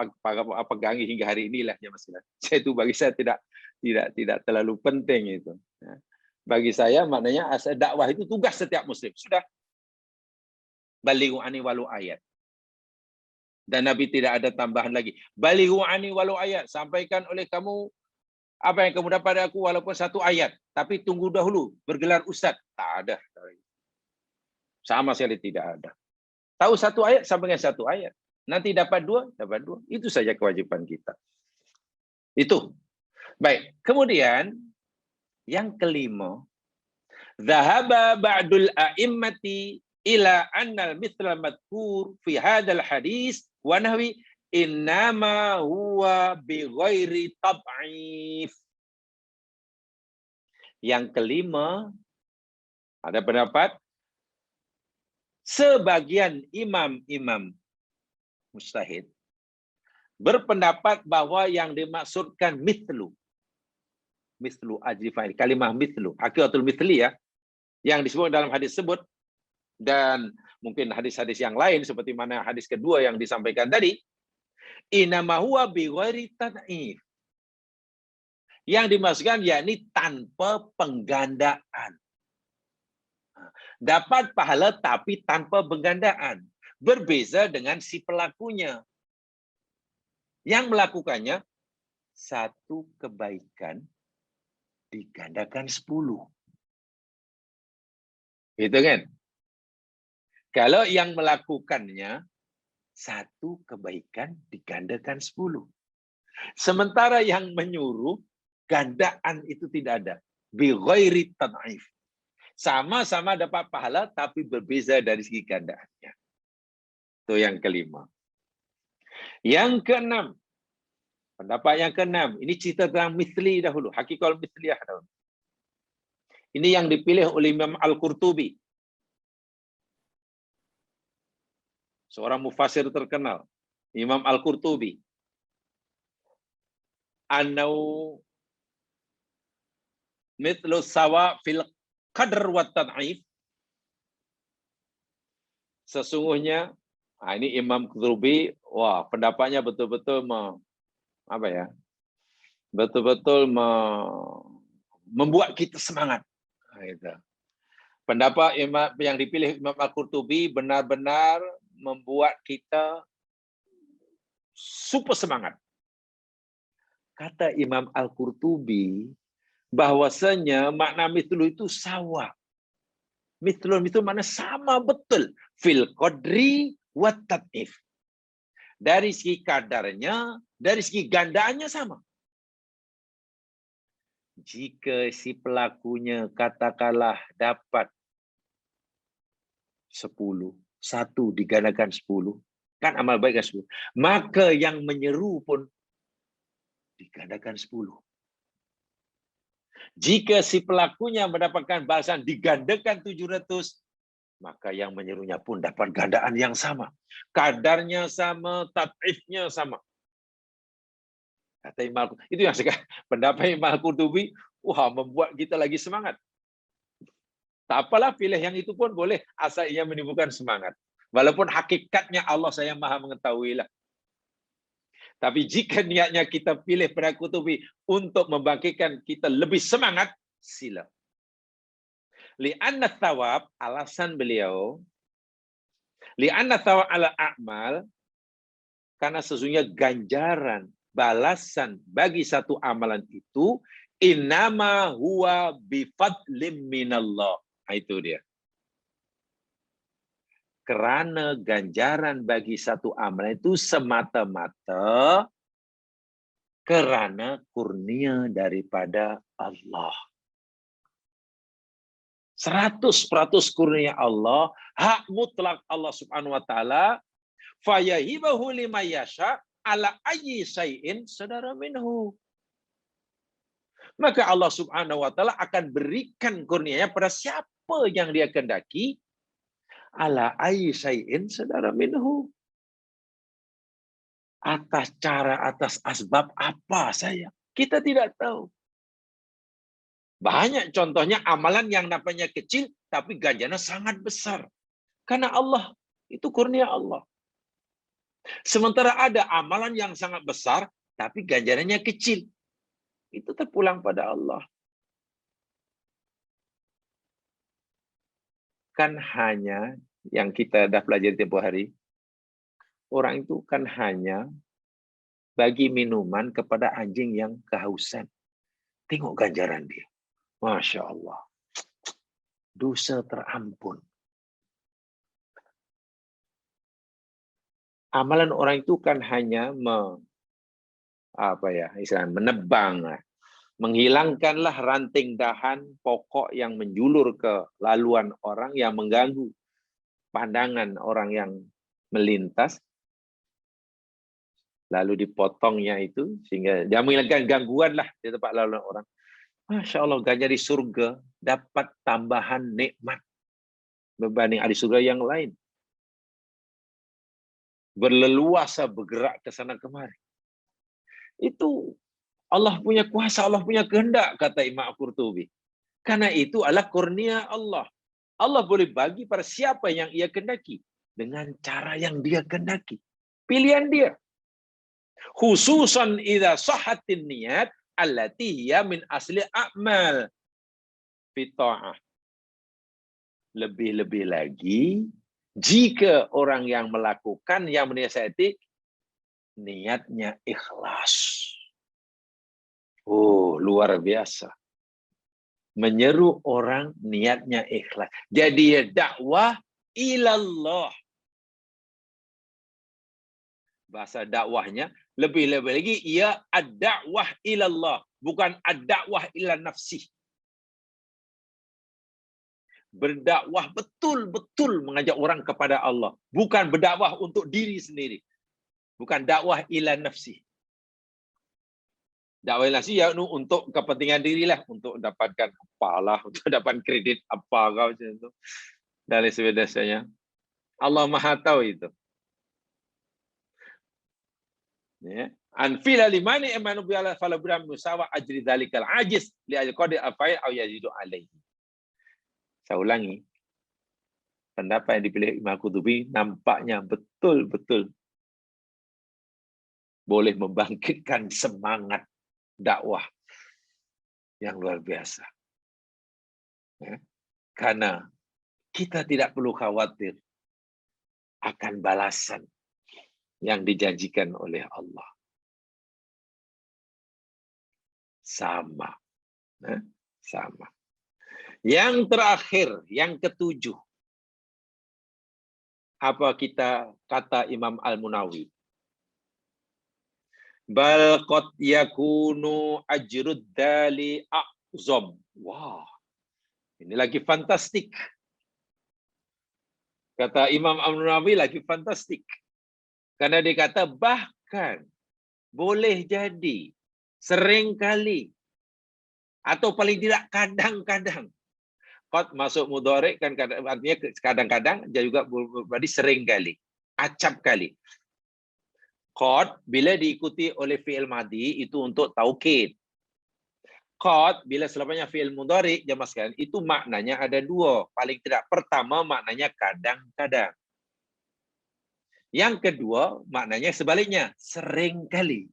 [SPEAKER 1] pegangi hingga hari inilah ya Mas. Saya itu bagi saya tidak terlalu penting itu. Bagi saya maknanya dakwah itu tugas setiap muslim. Sudah balighu ani walau ayat. Dan Nabi tidak ada tambahan lagi. Balighu ani walau ayat. Sampaikan oleh kamu apa yang kamu dapat dari aku walaupun satu ayat. Tapi tunggu dahulu bergelar ustaz. Tak ada. Sama sekali tidak ada. Tahu satu ayat, sampaikan satu ayat. Nanti dapat dua, dapat dua. Itu saja kewajiban kita. Itu. Baik. Kemudian, yang kelima. Dhahaba ba'dul a'immati ila annal mithla madhkur fi hadal hadis wa nahwi innama huwa bi ghairi tab'if. Yang kelima, ada pendapat sebagian imam-imam mujtahid berpendapat bahwa yang dimaksudkan mithlu ajri fa'il, kalimah mithlu, haqiqatul mithli ya, yang disebut dalam hadis tersebut dan mungkin hadis-hadis yang lain seperti mana hadis kedua yang disampaikan tadi, inama huwa bi ghairi tad'if. Yang dimaksudkan yakni tanpa penggandaan. Dapat pahala tapi tanpa penggandaan. Berbeza dengan si pelakunya. Yang melakukannya satu kebaikan digandakan 10. Gitu kan? Kalau yang melakukannya satu kebaikan digandakan 10. Sementara yang menyuruh gandaan itu tidak ada. Bi ghairi tad'if. Sama-sama dapat pahala tapi berbeza dari segi gandaannya. Itu yang kelima. Yang keenam. Pendapat yang keenam. Ini cerita tentang mithli dahulu. Hakikal mithliyah dahulu. Ini yang dipilih oleh Imam Al-Qurtubi. Seorang mufassir terkenal. Imam Al-Qurtubi. Annau mithlu sawa fil qadr wa tad'if. Sesungguhnya, ini Imam Qurtubi, wah pendapatnya betul-betul betul-betul membuat kita semangat. Pendapat yang dipilih Imam Al-Qurtubi benar-benar membuat kita super semangat. Kata Imam Al-Qurtubi bahwasanya makna mithlu itu sawa. Mithlun itu mana sama betul. Fil qadri wa tad'if. Dari segi kadarnya, dari segi gandaannya sama. Jika si pelakunya katakanlah dapat 10, satu digandakan 10, kan amal baik kan 10. Maka yang menyeru pun digandakan 10. Jika si pelakunya mendapatkan balasan digandakan 700, maka yang menyerunya pun dapat gandaan yang sama. Kadarnya sama, tad'ifnya sama. Kata Imam, itu yang sekarang pendapat Imam Qurtubi, wah membuat kita lagi semangat. Tak apalah pilih yang itu pun boleh, asal ia menimbulkan semangat. Walaupun hakikatnya Allah saya maha mengetahui lah. Tapi jika niatnya kita pilih pada Qurtubi untuk membangkitkan kita lebih semangat, sila. Li'anna thawab, alasan beliau, li'anna thawab ala a'mal, karena sesungguhnya ganjaran, balasan bagi satu amalan itu, innama huwa bifadlim minallah. Itu dia. Karena ganjaran bagi satu amalan itu semata-mata karena kurnia daripada Allah. 100% kurnia Allah, hak mutlak Allah Subhanahu wa taala, fayahibahu liman yasha ala ayyi syai'in sadara minhu. Maka Allah Subhanahu wa taala akan berikan kurnianya pada siapa yang dia kehendaki, ala ayyi syai'in sadara minhu. Atas cara, atas asbab apa saya? Kita tidak tahu. Banyak contohnya amalan yang namanya kecil, tapi ganjarannya sangat besar. Karena Allah, itu kurnia Allah. Sementara ada amalan yang sangat besar, tapi ganjarannya kecil. Itu terpulang pada Allah. Kan hanya yang kita dah pelajari tempoh hari, orang itu kan hanya bagi minuman kepada anjing yang kehausan. Tengok ganjaran dia. Masya Allah. Dosa terampun. Amalan orang itu kan hanya menebang, menghilangkanlah ranting dahan pokok yang menjulur ke laluan orang yang mengganggu pandangan orang yang melintas, lalu dipotongnya itu sehingga dia menghilangkan gangguan lah di tempat laluan orang. Masya Allah, ganjar di surga dapat tambahan nikmat berbanding ahli surga yang lain. Berleluasa bergerak ke sana kemari. Itu Allah punya kuasa, Allah punya kehendak, kata Imam Qurtubi. Karena itu adalah kurnia Allah. Allah boleh bagi pada siapa yang ia kehendaki dengan cara yang dia kehendaki. Pilihan dia. Khususan idza sahhatin niyat allati hiya min asli a'mal fi ta'ah. Lebih-lebih lagi jika orang yang melakukan, yang menyiasati, niatnya ikhlas. Oh, luar biasa. Menyeru orang niatnya ikhlas. Jadi dakwah ilallah. Bahasa dakwahnya lebih-lebih lagi ia ad-dakwah ilallah, bukan ad-dakwah ila nafsi. Berdakwah betul-betul mengajak orang kepada Allah, bukan berdakwah untuk diri sendiri. Bukan dakwah ila nafsi. Dakwah ila nafsi ya untuk kepentingan dirilah, untuk dapatkan apalah, untuk dapat kredit apa kau macam itu. Dan lain sebagainya. Allah Maha tahu itu. Ya. Anfila limani amanu bi ala fala biram musawa ajri dzalikal ajiz li alqadi afai au yazidu alaihi. Saya ulangi. Pendapat yang dipilih Imam Qurtubi nampaknya betul-betul boleh membangkitkan semangat dakwah yang luar biasa. Ya. Karena kita tidak perlu khawatir akan balasan yang dijanjikan oleh Allah. Sama. Ya. Sama. Yang terakhir, yang ketujuh. Apa kita kata Imam Al-Munawi? Bal qad yakunu ajrud dali a'zam. Wah. Ini lagi fantastik. Kata Imam Al-Munawi lagi fantastik. Karena dia kata bahkan boleh jadi seringkali atau paling tidak kadang-kadang. Qad masuk mudhari kan artinya kadang-kadang, dia juga berarti sering kali, acap kali. Qad bila diikuti oleh fi'il madhi itu untuk taukid. Qad bila selepasnya fi'il mudhari jemaah sekalian itu maknanya ada dua. Paling tidak pertama maknanya kadang-kadang. Yang kedua maknanya sebaliknya, sering kali.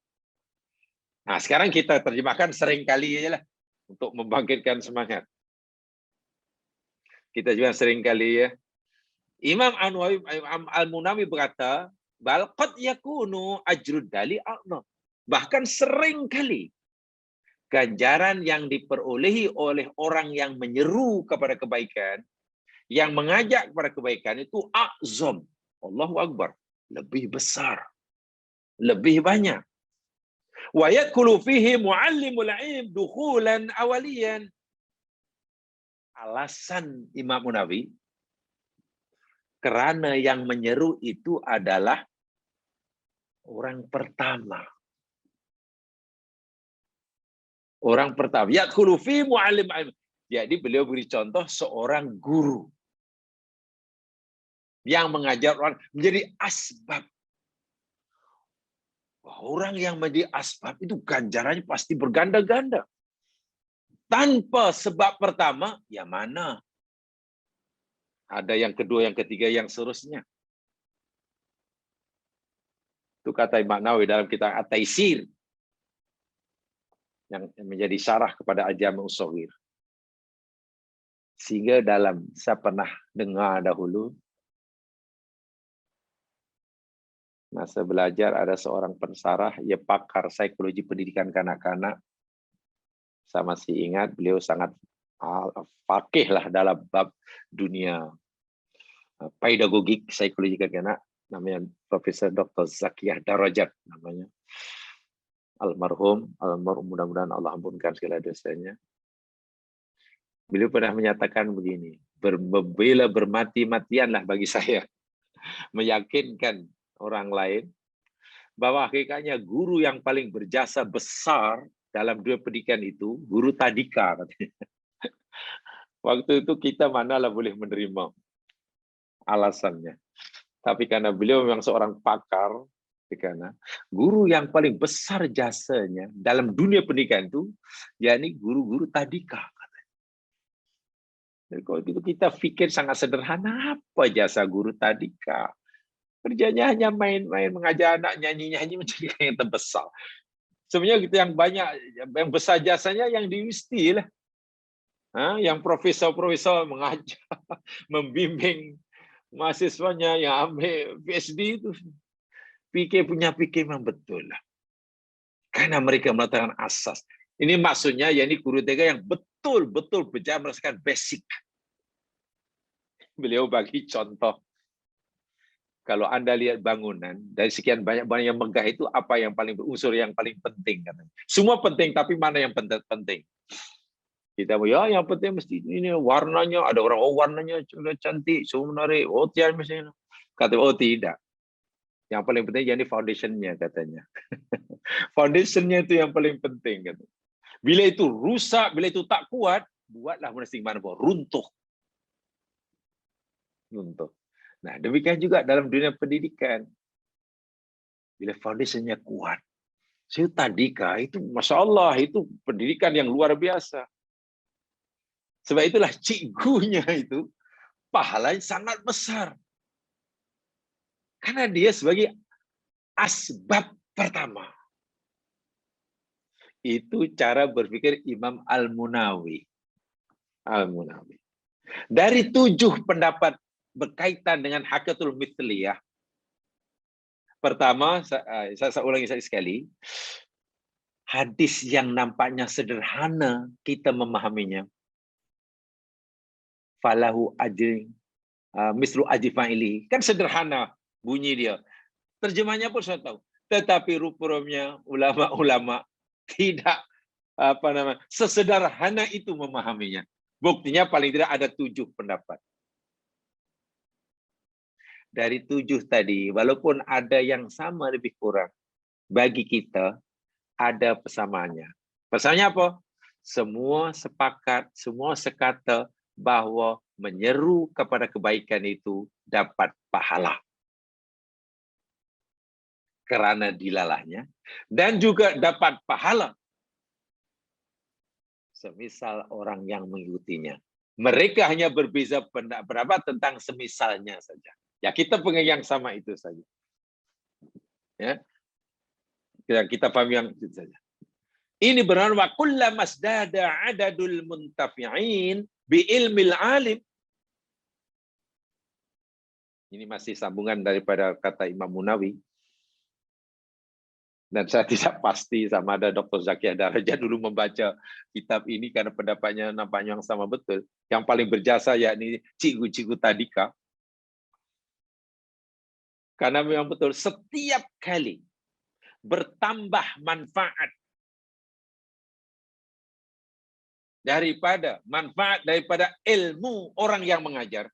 [SPEAKER 1] Nah, sekarang kita terjemahkan sering kali aja lah untuk membangkitkan semangat. Kita juga sering kali ya. Imam Al-Munawi berkata, bal qad yakunu ajrud dali a'zam. Bahkan sering kali ganjaran yang diperolehi oleh orang yang menyeru kepada kebaikan, yang mengajak kepada kebaikan itu a'zam. Allahu Akbar. Lebih besar. Lebih banyak. Wa yadkhulu fihi muallimul ilm dukhulan awaliyan. Alasan Imam Munawi karena yang menyeru itu adalah orang pertama. Orang pertama. Yadkhulu fi muallim ilm. Jadi beliau beri contoh seorang guru yang mengajar orang menjadi asbab. Orang yang menjadi asbab itu ganjarannya pasti berganda-ganda. tanpa sebab pertama, ya mana? Ada yang kedua, yang ketiga, yang seterusnya. Itu kata Imam Nawawi dalam kitab At-Taisir yang menjadi syarah kepada Al-Jami' Shaghir. Sehingga saya pernah dengar dahulu, masa belajar ada seorang pensarah, ia pakar psikologi pendidikan kanak-kanak. Saya masih ingat beliau sangat fakih lah dalam bab dunia pedagogik psikologi kanak-kanak, namanya Profesor Dr. Zakiyah Darajat namanya. Almarhum mudah-mudahan Allah ampunkan segala dosanya. Beliau pernah menyatakan begini, berbela bermati-matianlah bagi saya meyakinkan orang lain bahwa hakikatnya guru yang paling berjasa besar dalam dunia pendidikan itu guru tadika. Waktu itu kita manalah boleh menerima alasannya. Tapi karena beliau memang seorang pakar, karena guru yang paling besar jasanya dalam dunia pendidikan itu, yakni guru-guru tadika. Jadi kalau itu kita pikir sangat sederhana, apa jasa guru tadika? Kerjanya hanya main-main mengajar anak nyanyi-nyanyi menjadi yang terbesar. Sebenarnya kita yang banyak, yang besar jasanya yang di UISTI lah. Yang profesor-profesor mengajar, membimbing mahasiswanya yang ambil PhD itu. Punya pikir memang betul lah. Karena mereka meletakkan asas. Ini maksudnya, yakni guru TK yang betul-betul bisa merasakan basic. Beliau bagi contoh. Kalau Anda lihat bangunan, dari sekian banyak yang megah itu, apa yang paling unsur yang paling penting? Semua penting, tapi mana yang penting? Kita yang penting mesti ini warnanya, ada orang warnanya sudah cantik, semua menarik, tiada misalnya. Kata tidak. Yang paling penting jadi foundation-nya katanya. Foundation-nya itu yang paling penting katanya. Bila itu rusak, bila itu tak kuat, buatlah mesin mana pun runtuh. Nah, demikian juga dalam dunia pendidikan. Bila foundation-nya kuat, tadika itu Masya Allah, itu pendidikan yang luar biasa. Sebab itulah cikgunya itu pahalanya sangat besar. Karena dia sebagai asbab pertama. Itu cara berpikir Imam Al-Munawi. Dari 7 pendapat berkaitan dengan hakatul mithliyah. Pertama, saya ulangi sekali. Hadis yang nampaknya sederhana kita memahaminya. Falahu ajri mislu ajri fa'ili. Kan sederhana bunyi dia. Terjemahnya pun saya tahu. Tetapi rupanya ulama-ulama tidak sesederhana itu memahaminya. Buktinya paling tidak ada 7 pendapat. Dari 7 tadi, walaupun ada yang sama lebih kurang, bagi kita ada persamaannya. Persamaannya apa? Semua sepakat, semua sekata bahwa menyeru kepada kebaikan itu dapat pahala. Karena dilalahnya. Dan juga dapat pahala. Semisal orang yang mengikutinya. Mereka hanya berbeza pendapat tentang semisalnya saja. Ya kita pengen yang sama itu saja. Ya. Kita paham yang itu saja. Ini benar wa kullama masdada adadul muntafi'in bi ilmil alim. Ini masih sambungan daripada kata Imam Munawi. Dan saya tidak pasti sama ada Dr. Zakiyah Darajat dulu membaca kitab ini karena pendapatnya nampaknya yang sama betul. Yang paling berjasa yakni cikgu-cikgu tadika. Karena memang betul setiap kali bertambah manfaat daripada ilmu orang yang mengajar,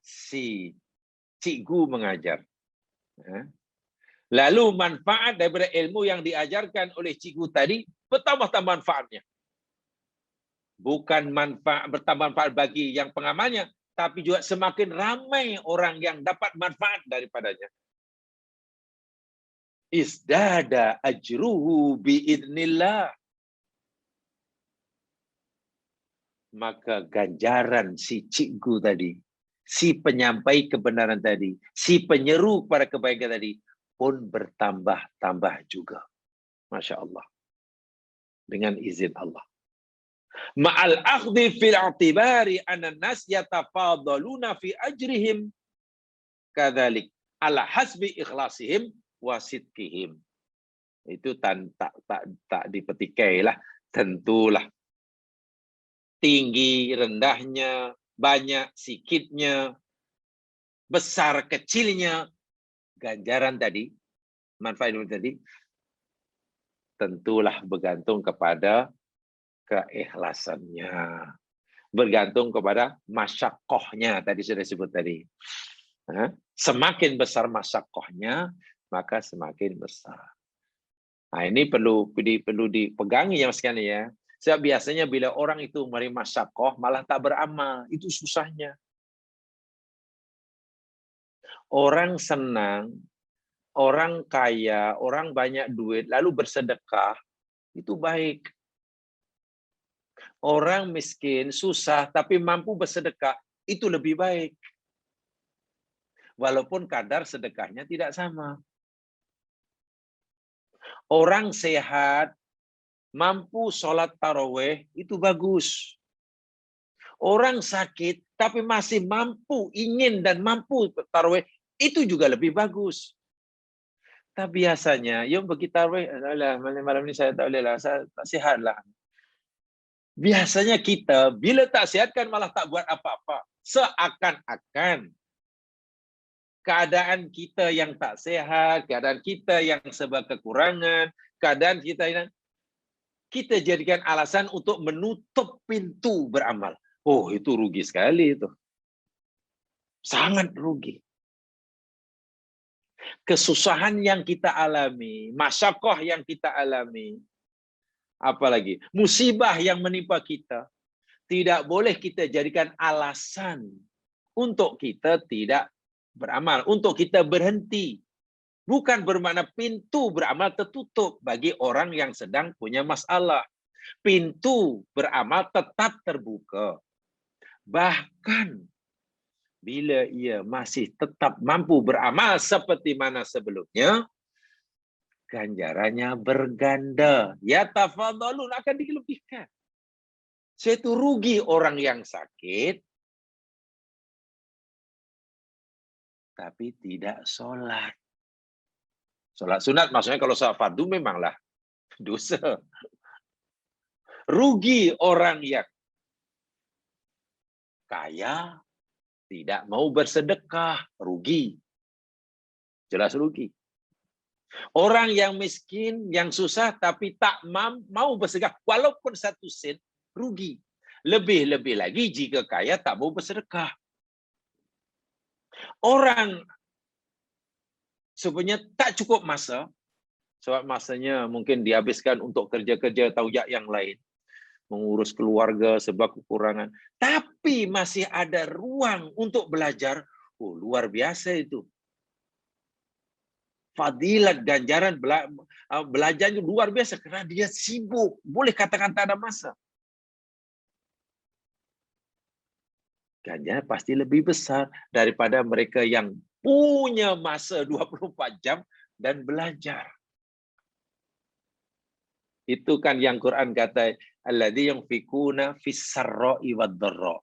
[SPEAKER 1] si cikgu mengajar. Lalu manfaat daripada ilmu yang diajarkan oleh cikgu tadi bertambah-tambah manfaatnya. Bukan bertambah manfaat bagi yang pengamalnya, tapi juga semakin ramai orang yang dapat manfaat daripadanya. Isdada ajruhu biidnillah. maka ganjaran si cikgu tadi, si penyampai kebenaran tadi, si penyeru kepada kebaikan tadi pun bertambah-tambah juga. Masya Allah. Dengan izin Allah. Ma'al akhdhi fil i'tibari anna nas yatafadaluna fi ajrihim kadzalik ala hasbi ikhlasihim wa sidqihim. Itu tak dipetikai lah, tentulah. Tinggi, rendahnya, banyak, sikitnya, besar, kecilnya, ganjaran tadi, manfaat tadi, tentulah bergantung kepada keikhlasannya. Bergantung kepada masyakohnya, tadi sudah sebut tadi. Semakin besar masyakohnya, maka semakin besar. Nah, ini perlu dipegangi ya sekalian ya. Sebab biasanya bila orang itu menerima masyakoh malah tak beramal, itu susahnya. Orang senang, orang kaya, orang banyak duit, lalu bersedekah, itu baik. Orang miskin, susah, tapi mampu bersedekah, itu lebih baik. Walaupun kadar sedekahnya tidak sama. Orang sehat, mampu sholat tarawih, itu bagus. Orang sakit, tapi masih mampu, ingin dan mampu tarawih, itu juga lebih bagus. Tapi biasanya, yang pergi tarawih, malam ini saya tak boleh lah, saya tak sihat lah. Biasanya kita, bila tak sihat kan malah tak buat apa-apa. Seakan-akan keadaan kita yang tak sehat, keadaan kita yang serba kekurangan, keadaan kita jadikan alasan untuk menutup pintu beramal. Oh, itu rugi sekali itu. Sangat rugi. Kesusahan yang kita alami, masyakoh yang kita alami, apalagi musibah yang menimpa kita, tidak boleh kita jadikan alasan untuk kita tidak beramal, untuk kita berhenti. Bukan bermakna pintu beramal tertutup bagi orang yang sedang punya masalah. Pintu beramal tetap terbuka. Bahkan bila ia masih tetap mampu beramal seperti mana sebelumnya, ganjarannya berganda. Ya tafadhalun, akan dilebihkan. Itu rugi orang yang sakit, tapi tidak sholat. Sholat sunat, maksudnya kalau sholat fardu memanglah dosa. Rugi orang yang kaya, tidak mau bersedekah, rugi. Jelas rugi. Orang yang miskin, yang susah, tapi tak mau bersedekah, walaupun 1 sen, rugi. Lebih-lebih lagi jika kaya tak mau bersedekah. Orang sebenarnya tak cukup masa, sebab masanya mungkin dihabiskan untuk kerja-kerja taujak yang lain, mengurus keluarga sebab kekurangan, tapi masih ada ruang untuk belajar. Oh, luar biasa itu. Fadilat ganjaran belajarnya luar biasa karena dia sibuk, boleh katakan tak ada masa. Ganjaran pasti lebih besar daripada mereka yang punya masa 24 jam dan belajar. Itu kan yang Quran kata, alladzi yunfikuna fis sarra'i wad dharra.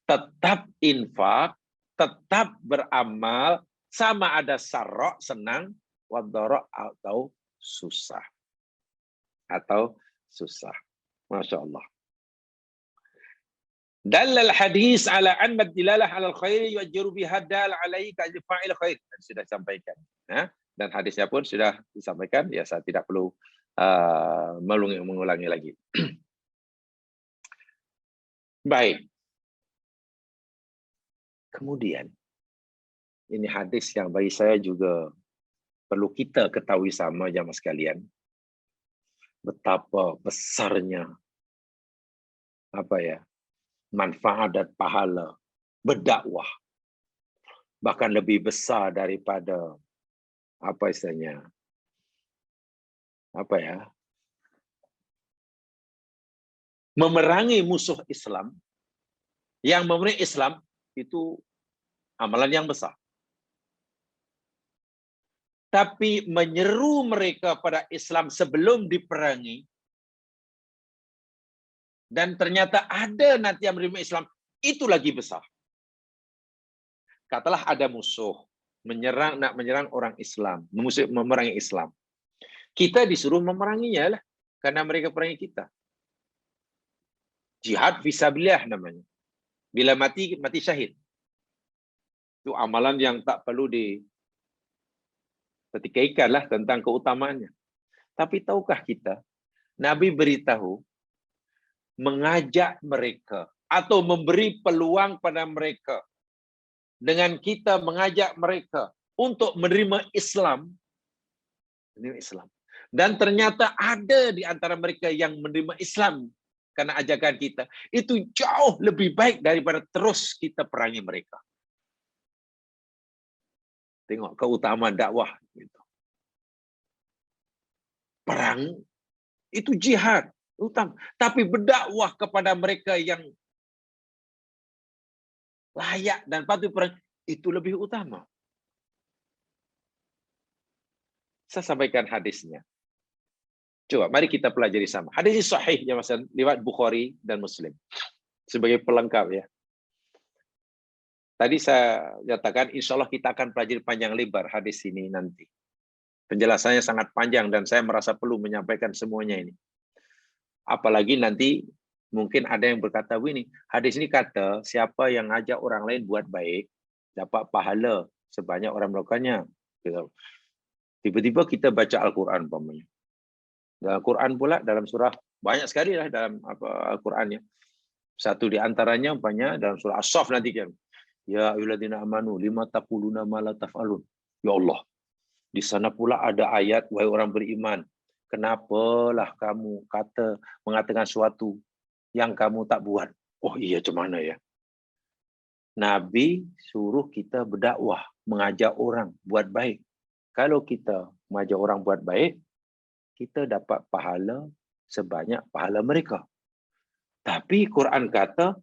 [SPEAKER 1] Tetap infak, tetap beramal, sama ada sarra senang, wad dharra atau susah. Masya Allah. Dalal hadis ala anna dilalah ala al-khair yujiru biha dal alaihi ka fa'il khair. Sudah sampaikan. Dan hadisnya pun sudah disampaikan, ya saya tidak perlu mengulangi lagi. Baik. Kemudian, ini hadis yang bagi saya juga perlu kita ketahui sama jamaah sekalian. Betapa besarnya manfaat dan pahala berdakwah. Bahkan lebih besar daripada memerangi musuh Islam, yang memerangi Islam itu amalan yang besar. Tapi menyeru mereka pada Islam sebelum diperangi, dan ternyata ada nanti yang menerima Islam, itu lagi besar. Katalah ada musuh nak menyerang orang Islam, memerangi Islam. Kita disuruh memeranginya lah, karena mereka perangi kita. Jihad fisabilillah namanya. Bila mati, mati syahid. Itu amalan yang tak perlu dipetikaikan lah tentang keutamaannya. Tapi tahukah kita, Nabi beritahu, mengajak mereka atau memberi peluang pada mereka dengan kita mengajak mereka untuk menerima Islam, dan ternyata ada di antara mereka yang menerima Islam karena ajakan kita, itu jauh lebih baik daripada terus kita perangi mereka. Tengok keutamaan dakwah gitu. Perang itu jihad utama, tapi berdakwah kepada mereka yang layak dan patut perang, itu lebih utama. Saya sampaikan hadisnya. Coba, mari kita pelajari sama. Hadis ini sahih ya Mas, lewat Bukhari dan Muslim. Sebagai pelengkap ya. Tadi saya nyatakan, insya Allah kita akan pelajari panjang lebar hadis ini nanti. Penjelasannya sangat panjang dan saya merasa perlu menyampaikan semuanya ini. Apalagi nanti mungkin ada yang berkata begini, hadis ini kata siapa yang ngajak orang lain buat baik dapat pahala sebanyak orang melakukannya. Tiba-tiba kita baca Al-Quran umpamanya. Dalam Al-Quran pula dalam surah banyak sekali lah dalam Al-Qurannya. Satu di antaranya umpamanya dalam surah As-Saff nanti kan. Ya ayyuhalladzina amanu lima taquluna ma la taf'alun. Ya Allah. Di sana pula ada ayat, wahai orang beriman, kenapalah kamu mengatakan sesuatu yang kamu tak buat? Oh iya, macam mana ya? Nabi suruh kita berdakwah, mengajak orang buat baik. Kalau kita mengajak orang buat baik, kita dapat pahala sebanyak pahala mereka. Tapi Quran kata,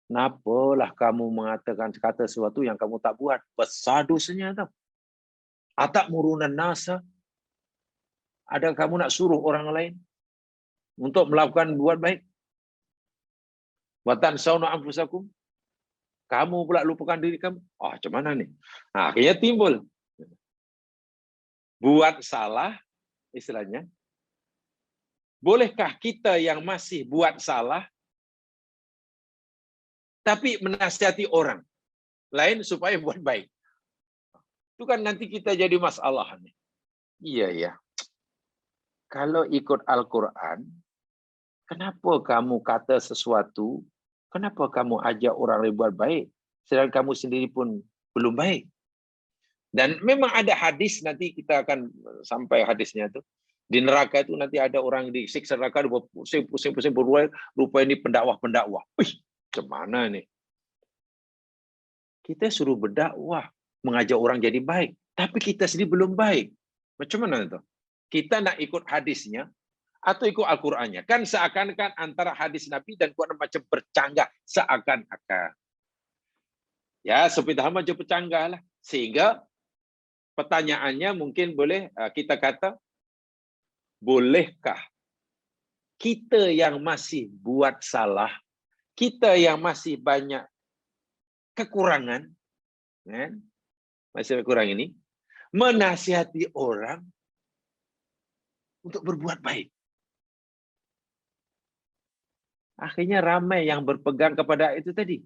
[SPEAKER 1] kenapalah kamu mengatakan sesuatu yang kamu tak buat? Besar dosanya tau. Atak murunan nasa. Ada kamu nak suruh orang lain untuk melakukan buat baik? Watan sauna anfusakum. Kamu pula lupakan diri kamu. Oh, macam mana nih? Nah, akhirnya timbul. Buat salah, istilahnya. Bolehkah kita yang masih buat salah, tapi menasihati orang lain supaya buat baik? Itu kan nanti kita jadi masalah nih. Iya ya. Kalau ikut Al-Quran, kenapa kamu kata sesuatu, kenapa kamu ajak orang lain buat baik, sedangkan kamu sendiri pun belum baik? Dan memang ada hadis, nanti kita akan sampai hadisnya tuh. Di neraka itu nanti ada orang disiksa neraka, pusing-pusing rupa ini pendakwah-pendakwah. Wih, macam mana nih? Kita suruh berdakwah, mengajak orang jadi baik, tapi kita sendiri belum baik. Macam mana itu? Kita nak ikut hadisnya atau ikut Al-Qur'annya? Kan seakan-akan antara hadis Nabi dan Quran macam bercanggah, seakan-akan. Ya, sepindah macam bercanggah lah. Sehingga pertanyaannya mungkin boleh kita kata, bolehkah kita yang masih buat salah, kita yang masih banyak kekurangan, masih kurang ini, menasihati orang untuk berbuat baik? Akhirnya ramai yang berpegang kepada itu tadi.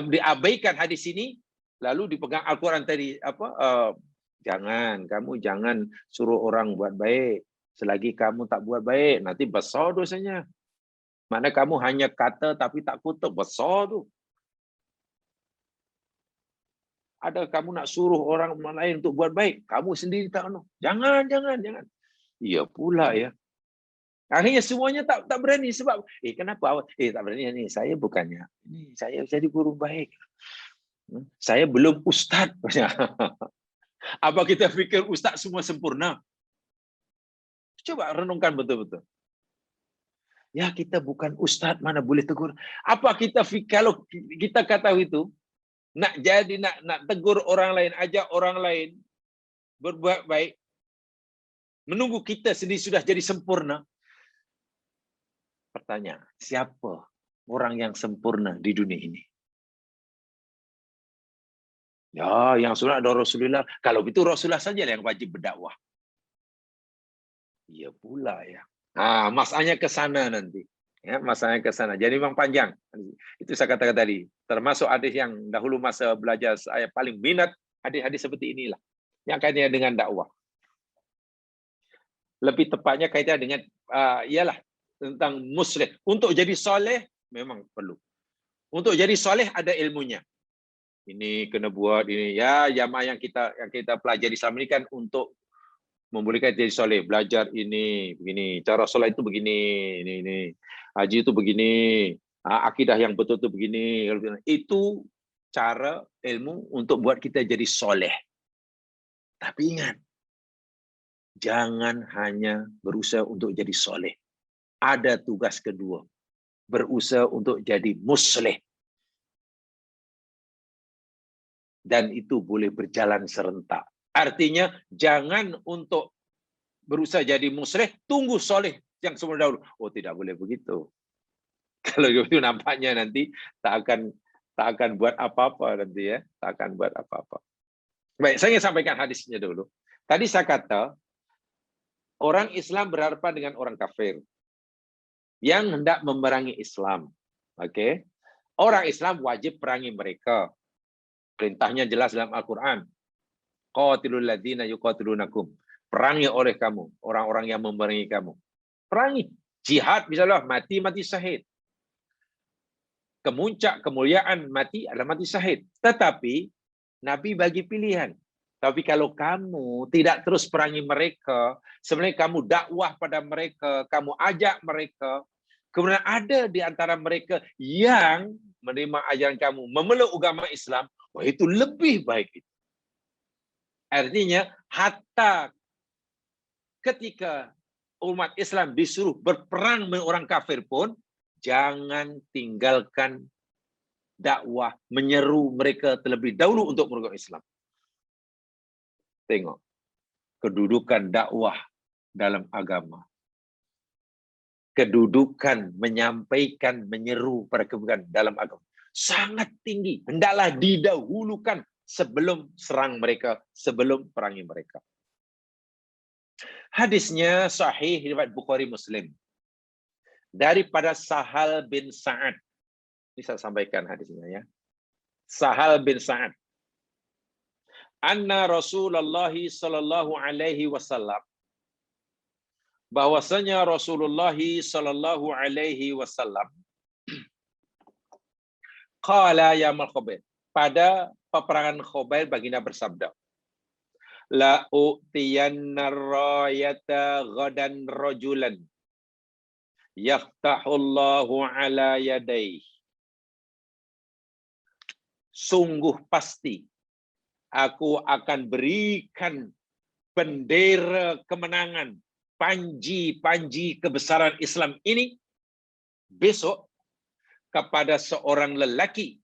[SPEAKER 1] Diabaikan hadis ini, lalu dipegang Al-Quran tadi. Kamu jangan suruh orang buat baik. Selagi kamu tak buat baik, nanti besar dosanya. Mana kamu hanya kata tapi tak kutuk, besar tu. Ada kamu nak suruh orang lain untuk buat baik, kamu sendiri tak nak. Jangan. Iya pula ya. Akhirnya semuanya tak berani sebab kenapa awak tak berani ni? Saya bukannya ini, saya jadi guru baik. Saya belum ustaz. Apa kita fikir ustaz semua sempurna? Coba renungkan betul-betul. Ya kita bukan ustadz, mana boleh tegur. Apa kita kalau kita kata itu, nak tegur orang lain, ajak orang lain berbuat baik, menunggu kita sendiri sudah jadi sempurna. Pertanyaan, siapa orang yang sempurna di dunia ini? Ya, yang sunnah ada Rasulullah. Kalau itu Rasulullah saja yang wajib berdakwah. Iya pula ya. Nah, masanya ke sana nanti. Ya, masanya ke sana. Jadi memang panjang. Itu saya katakan tadi. Termasuk hadis yang dahulu masa belajar saya paling minat, hadis-hadis seperti inilah. Yang kaitannya dengan dakwah. Lebih tepatnya kaitannya dengan ialah tentang muslim. Untuk jadi soleh memang perlu. Untuk jadi soleh ada ilmunya. Ini kena buat ini ya, jamaah yang kita pelajari selama ini kan untuk membolehkan jadi soleh, belajar ini begini, cara solat itu begini, ini haji itu begini, akidah yang betul itu begini. Itu cara ilmu untuk buat kita jadi soleh. Tapi ingat, jangan hanya berusaha untuk jadi soleh. Ada tugas kedua, berusaha untuk jadi musleh. Dan itu boleh berjalan serentak. Artinya jangan untuk berusaha jadi musleh, tunggu soleh yang semula dahulu. Oh, tidak boleh begitu. Kalau itu nampaknya nanti tak akan buat apa-apa nanti ya, tak akan buat apa-apa. Baik, saya ingin sampaikan hadisnya dulu. Tadi saya kata orang Islam berhadapan dengan orang kafir yang hendak memerangi Islam. Oke. Orang Islam wajib perangi mereka. Perintahnya jelas dalam Al-Qur'an. Qatilul ladzina yuqatilunakum. Perangi oleh kamu orang-orang yang memerangi kamu. Perangi. Jihad misalnya mati syahid. Kemuncak kemuliaan mati adalah mati syahid. Tetapi Nabi bagi pilihan. Tapi kalau kamu tidak terus perangi mereka, sebenarnya kamu dakwah pada mereka, kamu ajak mereka, kemudian ada di antara mereka yang menerima ajaran kamu, memeluk agama Islam, wah itu lebih baik. Artinya, hatta ketika umat Islam disuruh berperang dengan orang kafir pun, jangan tinggalkan dakwah, menyeru mereka terlebih dahulu untuk memeluk Islam. Tengok, kedudukan dakwah dalam agama. Kedudukan menyampaikan, menyeru pada kebenaran dalam agama. Sangat tinggi. Hendaklah didahulukan sebelum serang mereka, sebelum perangi mereka. Hadisnya sahih riwayat Bukhari Muslim. Daripada Sahal bin Sa'ad. Ini saya sampaikan hadisnya ya. Sahal bin Sa'ad. Anna Rasulullah sallallahu alaihi wasallam, bahwasanya Rasulullah sallallahu alaihi wasallam qala yaumul Khubayr, pada peperangan Khubayr baginda bersabda, la utiyanna rayata ghadan rajulan yaftahullahu ala yadayhi. Sungguh pasti aku akan berikan bendera kemenangan, panji-panji kebesaran Islam ini besok kepada seorang lelaki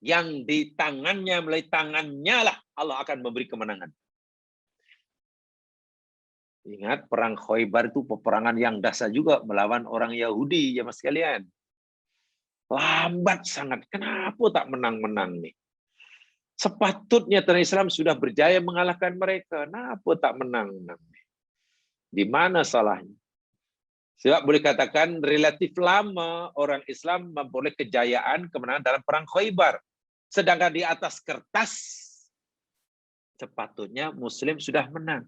[SPEAKER 1] yang di tangannya, melalui tangannya lah Allah akan memberi kemenangan. Ingat, perang Khaybar itu peperangan yang dahsyat juga melawan orang Yahudi, ya mas sekalian. Lambat sangat. Kenapa tak menang-menang nih? Sepatutnya tentara Islam sudah berjaya mengalahkan mereka. Kenapa tak menang-menang? Di mana salahnya? Sebab boleh katakan relatif lama orang Islam memperoleh kejayaan kemenangan dalam perang Khaybar. Sedangkan di atas kertas sepatutnya Muslim sudah menang.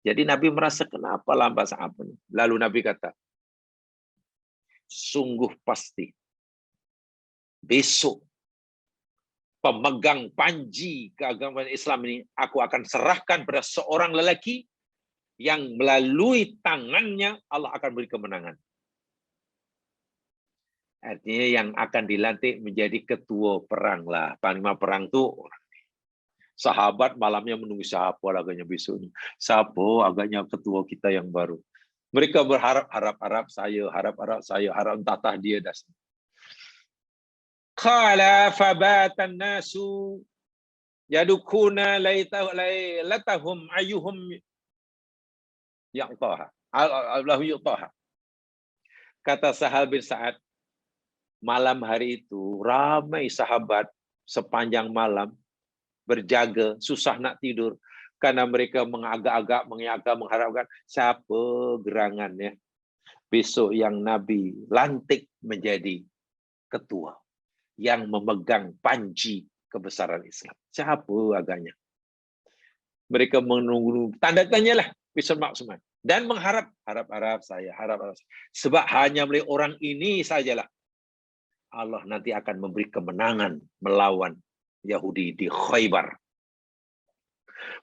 [SPEAKER 1] Jadi Nabi merasa kenapa lambat sangat. Lalu Nabi kata, sungguh pasti besok pemegang panji keagamaan Islam ini aku akan serahkan pada seorang lelaki yang melalui tangannya Allah akan beri kemenangan. Artinya yang akan dilantik menjadi ketua perang lah. Panglima perang itu orang. Sahabat malamnya menunggu siapa agaknya besok ini. Siapa agaknya ketua kita yang baru. Mereka berharap, harap saya, harap entah dia dah. Qala fabatan nasu yadukuna latahum ayyuhum yaqtaha. Allah yuqtaha. Kata Sahal bin Sa'ad, malam hari itu ramai sahabat sepanjang malam berjaga, susah nak tidur. Karena mereka mengagak-agak, mengharapkan siapa gerangannya besok yang Nabi lantik menjadi ketua, yang memegang panji kebesaran Islam. Siapa agaknya? Mereka menunggu, tanda tanyalah besok maksuman. Dan harap saya. Sebab hanya oleh orang ini sajalah Allah nanti akan memberi kemenangan melawan Yahudi di Khaybar.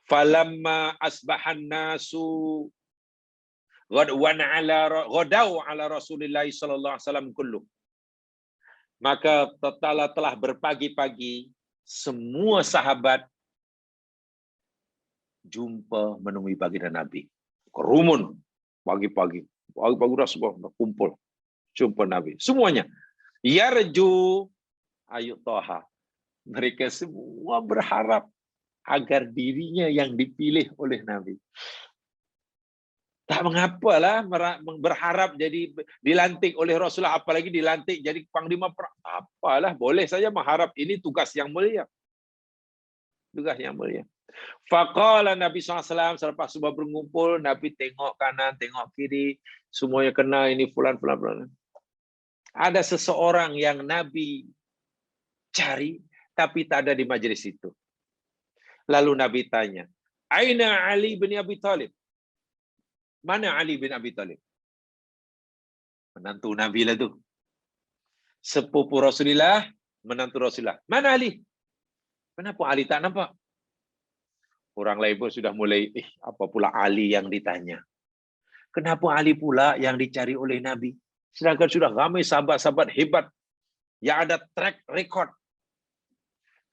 [SPEAKER 1] Falamma asbahan nasu ghadaw ala Rasulillah sallallahu alaihi wasallam kullu. Maka telah berpagi-pagi semua sahabat jumpa menemui baginda Nabi. Kerumun pagi-pagi Rasulullah kumpul jumpa Nabi. Semuanya yarju ayut toha. Mereka semua berharap agar dirinya yang dipilih oleh Nabi. Tak mengapalah berharap jadi dilantik oleh Rasulullah, apalagi dilantik jadi panglima perang. Apalah, boleh saja mengharap, ini tugas yang mulia. Tugas yang mulia. Faqala Nabi SAW, selepas semua berkumpul, Nabi tengok kanan, tengok kiri, semuanya kenal ini fulan. Ada seseorang yang Nabi cari, tapi tak ada di majelis itu. Lalu Nabi tanya, Aina Ali bin Abi Thalib? Mana Ali bin Abi Thalib? Menantu Nabi lah tu. Sepupu Rasulullah, menantu Rasulullah. Mana Ali? Kenapa Ali tak nampak? Orang lain pun sudah mulai, apa pula Ali yang ditanya? Kenapa Ali pula yang dicari oleh Nabi? Sedangkan sudah ramai sahabat-sahabat hebat yang ada track record.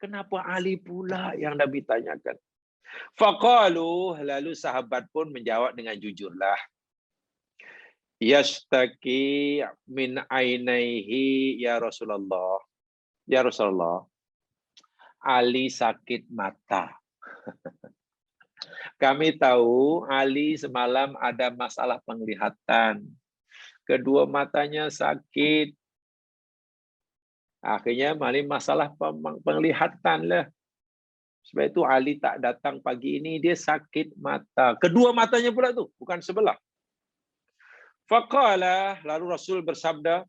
[SPEAKER 1] Kenapa Ali pula yang Nabi tanyakan? Faqalu, lalu sahabat pun menjawab dengan jujurlah. Yashtaki min ainaihi ya Rasulullah. Ya Rasulullah, Ali sakit mata. Kami tahu Ali semalam ada masalah penglihatan. Kedua matanya sakit. Akhirnya masalah penglihatan lah. Sebab itu Ali tak datang pagi ini, dia sakit mata. Kedua matanya pula tu, bukan sebelah. Faqala, lalu Rasul bersabda,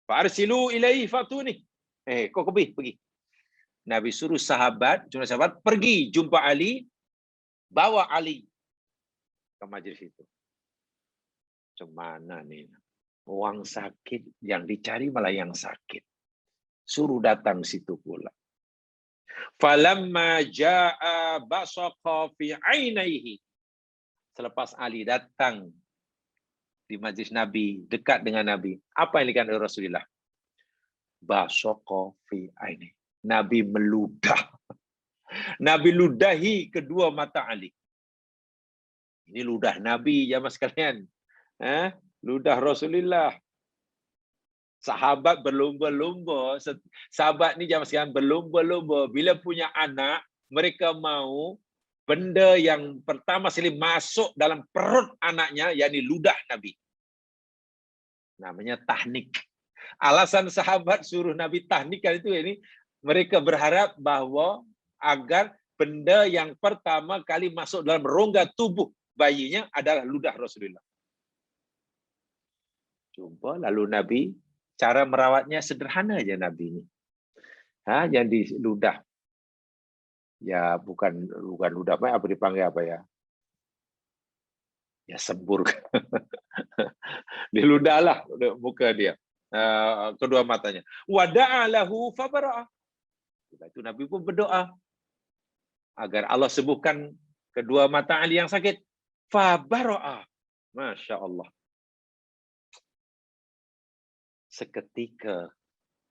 [SPEAKER 1] Fa'arsilu ilaihi fatuni. Kau pergi. Nabi suruh sahabat pergi jumpa Ali, bawa Ali ke majlis itu. Macam mana ni? Orang sakit, yang dicari malah yang sakit. Suruh datang situ pula. Falamma jaa basaqa fi ainaihi. Selepas Ali datang di majlis Nabi, dekat dengan Nabi, apa yang dikatakan Rasulullah? Basaqa fi aini. Nabi meludah. Nabi ludahi kedua mata Ali. Ini ludah Nabi jamaah sekalian. Ludah Rasulullah. Sahabat berlumba-lumba. Sahabat ni jamaah sekalian berlumba-lumba. Bila punya anak, mereka mau benda yang pertama sekali masuk dalam perut anaknya, yakni ludah Nabi. Namanya tahnik. Alasan sahabat suruh Nabi tahnikan itu, ini mereka berharap bahawa agar benda yang pertama kali masuk dalam rongga tubuh bayinya adalah ludah Rasulullah. Jumpa lalu Nabi, cara merawatnya sederhana aja Nabi ini. Yang di ludah. Ya bukan ludah, apa dipanggil apa ya? Ya sembur. Diludahlah muka dia. Kedua matanya. Wada'a lahu fabara'a. Itu Nabi pun berdoa agar Allah sembuhkan kedua mata Ali yang sakit. Fabara'a. Masya Allah. Seketika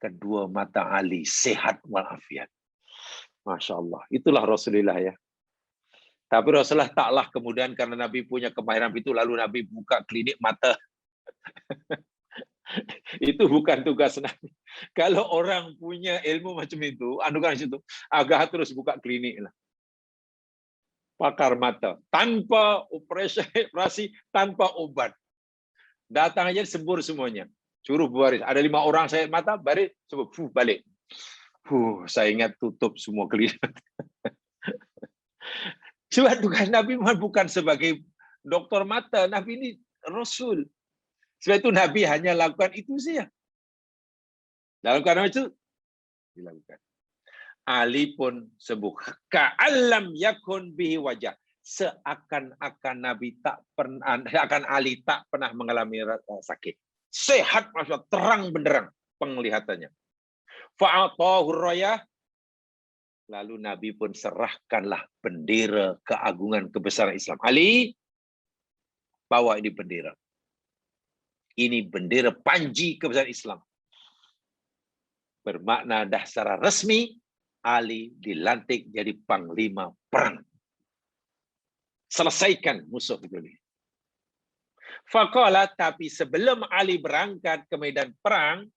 [SPEAKER 1] kedua mata Ali sehat walafiat. Masya Allah. Itulah Rasulullah ya. Tapi Rasulullah taklah kemudian karena Nabi punya kemahiran itu lalu Nabi buka klinik mata. Itu bukan tugas Nabi. Kalau orang punya ilmu macam itu, anugerah itu, agak terus buka klinik lah. Pakar mata, tanpa operasi, tanpa obat. Datang aja sebur semuanya. Suruh baris. Ada 5 orang saya mata, baris, sebur, balik. Saya ingat tutup semua klinik. Sebab tugas Nabi bukan sebagai dokter mata. Nabi ini Rasul. Sebab itu Nabi hanya lakukan itu saja. Dalam keadaan itu dilakukan. Ali pun sembuh. Ka'allam yakun bihi wajah. Seakan-akan Nabi tak pernah, akan Ali tak pernah mengalami sakit. Sehat, maksudnya terang benderang penglihatannya. Fa'atahu rayah. Lalu Nabi pun serahkanlah bendera keagungan kebesaran Islam. Ali, bawa ini bendera. Ini bendera panji kebesaran Islam. Bermakna dah secara resmi, Ali dilantik jadi panglima perang. Selesaikan musuh itu. Faqala, tapi sebelum Ali berangkat ke medan perang,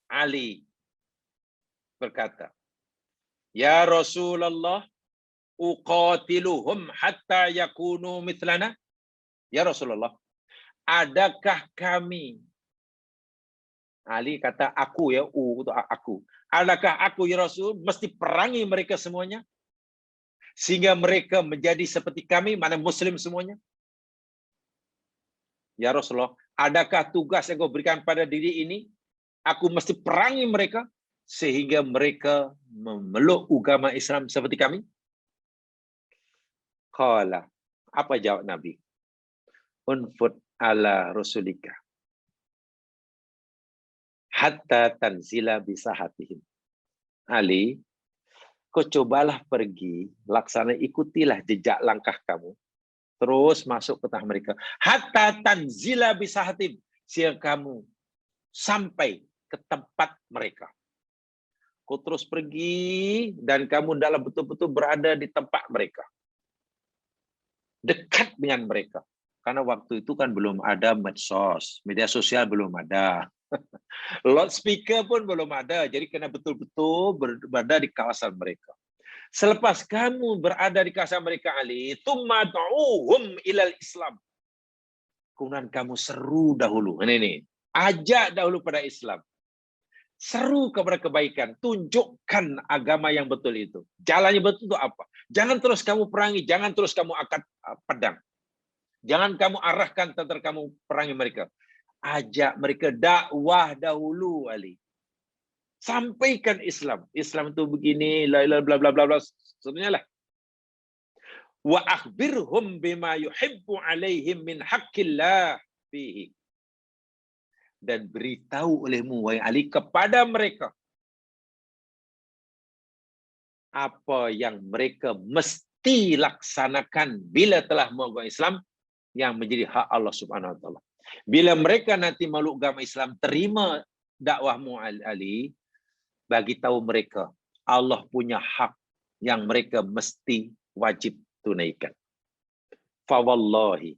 [SPEAKER 1] Ali berkata, Ya Rasulullah, uqatiluhum hatta yakunu mithlana. Ya Rasulullah, adakah kami, Ali kata aku ya, untuk aku. Adakah aku ya Rasul mesti perangi mereka semuanya? Sehingga mereka menjadi seperti kami, mana muslim semuanya? Ya Rasulullah, adakah tugas yang kau berikan pada diri ini? Aku mesti perangi mereka sehingga mereka memeluk agama Islam seperti kami? Qala, apa jawab Nabi? Unfut ala rasulika hatta tanzila bisahatihim. Ali, kau cobalah pergi, laksana ikutilah jejak langkah kamu. Terus masuk ke tengah mereka. Hatta tanzila bisahatihim. Sehingga kamu sampai ke tempat mereka. Kau terus pergi dan kamu dalam betul-betul berada di tempat mereka. Dekat dengan mereka. Karena waktu itu kan belum ada medsos, media sosial belum ada. Loudspeaker pun belum ada, jadi kena betul-betul berada di kawasan mereka. Selepas kamu berada di kawasan mereka, Ali, tumad'uhum ilal Islam. Kemudian kamu seru dahulu. Ini, ajak dahulu pada Islam. Seru kepada kebaikan, tunjukkan agama yang betul itu. Jalannya betul itu apa? Jangan terus kamu perangi, jangan terus kamu angkat pedang. Jangan kamu arahkan tentara kamu perangi mereka. Ajak mereka dakwah dahulu, Ali. Sampaikan Islam. Islam itu begini, bla bla bla bla bla, sebenarnya lah. Wa akhbirhum bima yuhibbu alaihim min haqqillah fihi. Dan beritahu olehmu, wahai Ali, kepada mereka apa yang mereka mesti laksanakan bila telah memeluk Islam yang menjadi hak Allah Subhanahu wa taala. Bila mereka nanti meluk agama Islam, terima dakwahmu Ali, bagi tahu mereka Allah punya hak yang mereka mesti wajib tunaikan. Fa wallahi,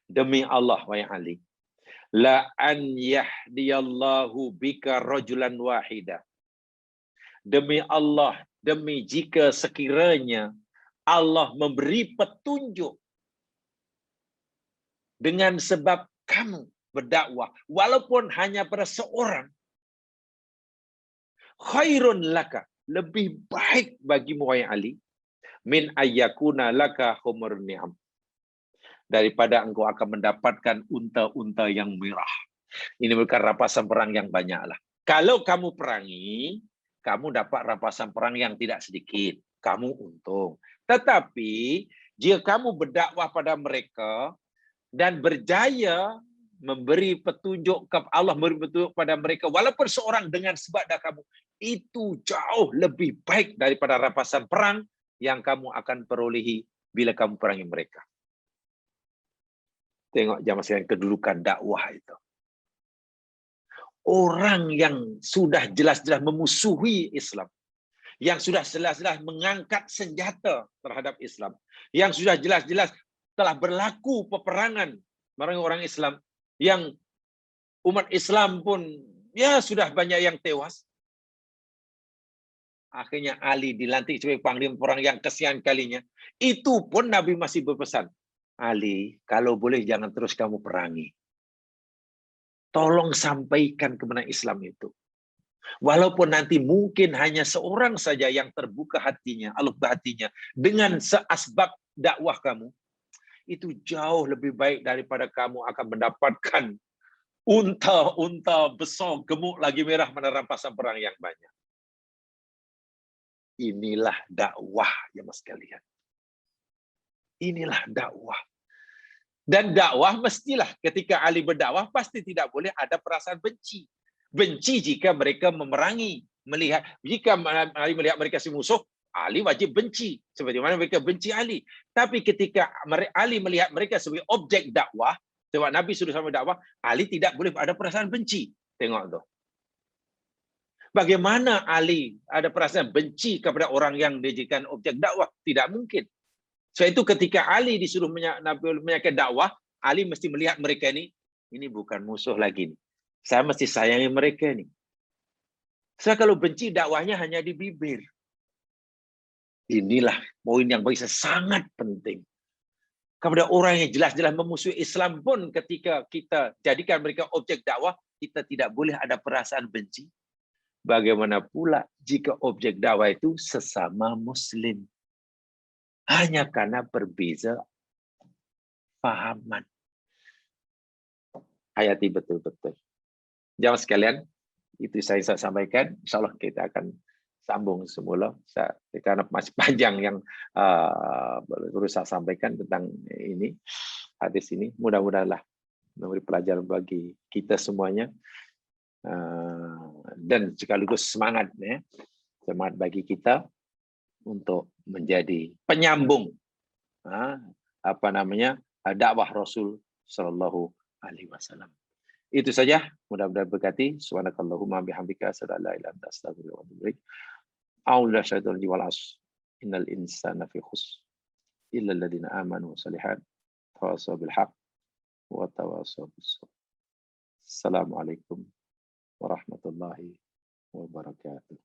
[SPEAKER 1] demi Allah wahai Ali, la an yahdiyallahu bika rajulan wahida. Demi Allah, demi jika sekiranya Allah memberi petunjuk dengan sebab kamu berdakwah, walaupun hanya pada seorang, khairun laka, lebih baik bagimu wahai Ali, min ayyakuna laka humur ni'am, daripada engkau akan mendapatkan unta-unta yang merah. Ini bukan rampasan perang yang banyak lah. Kalau kamu perangi, kamu dapat rampasan perang yang tidak sedikit. Kamu untung. Tetapi, jika kamu berdakwah pada mereka dan berjaya memberi petunjuk ke Allah, memberi petunjuk pada mereka, walaupun seorang dengan sebab dah kamu, itu jauh lebih baik daripada rampasan perang yang kamu akan perolehi bila kamu perangi mereka. Tengok jamaah sekalian kedudukan dakwah itu. Orang yang sudah jelas-jelas memusuhi Islam, yang sudah jelas-jelas mengangkat senjata terhadap Islam, yang sudah jelas-jelas telah berlaku peperangan orang-orang Islam, yang umat Islam pun ya sudah banyak yang tewas. Akhirnya Ali dilantik sebagai panglima perang yang kesekian kalinya. Itu pun Nabi masih berpesan, Ali, kalau boleh jangan terus kamu perangi. Tolong sampaikan kebenaran Islam itu. Walaupun nanti mungkin hanya seorang saja yang terbuka hatinya, Allah hatinya, dengan seasbab dakwah kamu, itu jauh lebih baik daripada kamu akan mendapatkan unta-unta besar, gemuk lagi merah menerang pasan perang yang banyak. Inilah dakwah ya mas sekalian. Inilah dakwah. Dan dakwah mestilah ketika Ali berdakwah pasti tidak boleh ada perasaan benci. Benci jika mereka memerangi, melihat jika Ali melihat mereka si musuh, Ali wajib benci sebagaimana mereka benci Ali. Tapi ketika Ali melihat mereka sebagai objek dakwah, sebab Nabi sudah sama dakwah, Ali tidak boleh ada perasaan benci. Tengok tuh. Bagaimana Ali ada perasaan benci kepada orang yang dijadikan objek dakwah? Tidak mungkin. Sebab itu ketika Ali disuruh menyampaikan dakwah, Ali mesti melihat mereka ini bukan musuh lagi nih. Saya mesti sayangi mereka nih. Saya kalau benci dakwahnya hanya di bibir. Inilah poin yang bagi saya sangat penting. Kepada orang yang jelas-jelas memusuhi Islam pun ketika kita jadikan mereka objek dakwah, kita tidak boleh ada perasaan benci. Bagaimana pula jika objek dakwah itu sesama Muslim? Hanya karena berbeza pahaman. Hayati betul-betul. Jamaah sekalian, itu saya sampaikan. Insya Allah kita akan sambung semula. Karena masih panjang yang berusaha sampaikan tentang ini, hadis ini. Mudah-mudahanlah memberi pelajaran bagi kita semuanya. Dan sekaligus semangat bagi kita untuk menjadi penyambung dakwah Rasul Shallallahu Alaihi Wasallam. Itu saja, mudah-mudahan berkati. Subhanakallahumma bihamdika asyhadu an la ilaha illa anta astaghfiruka wa atubu ilaik. A'udzu billahi wal 'asr. Innal insana fi khusr illa alladziina aamanu wa shalihat tawassaw bil haqq wa tawassaw bis sabr. Assalamualaikum warahmatullahi wabarakatuh.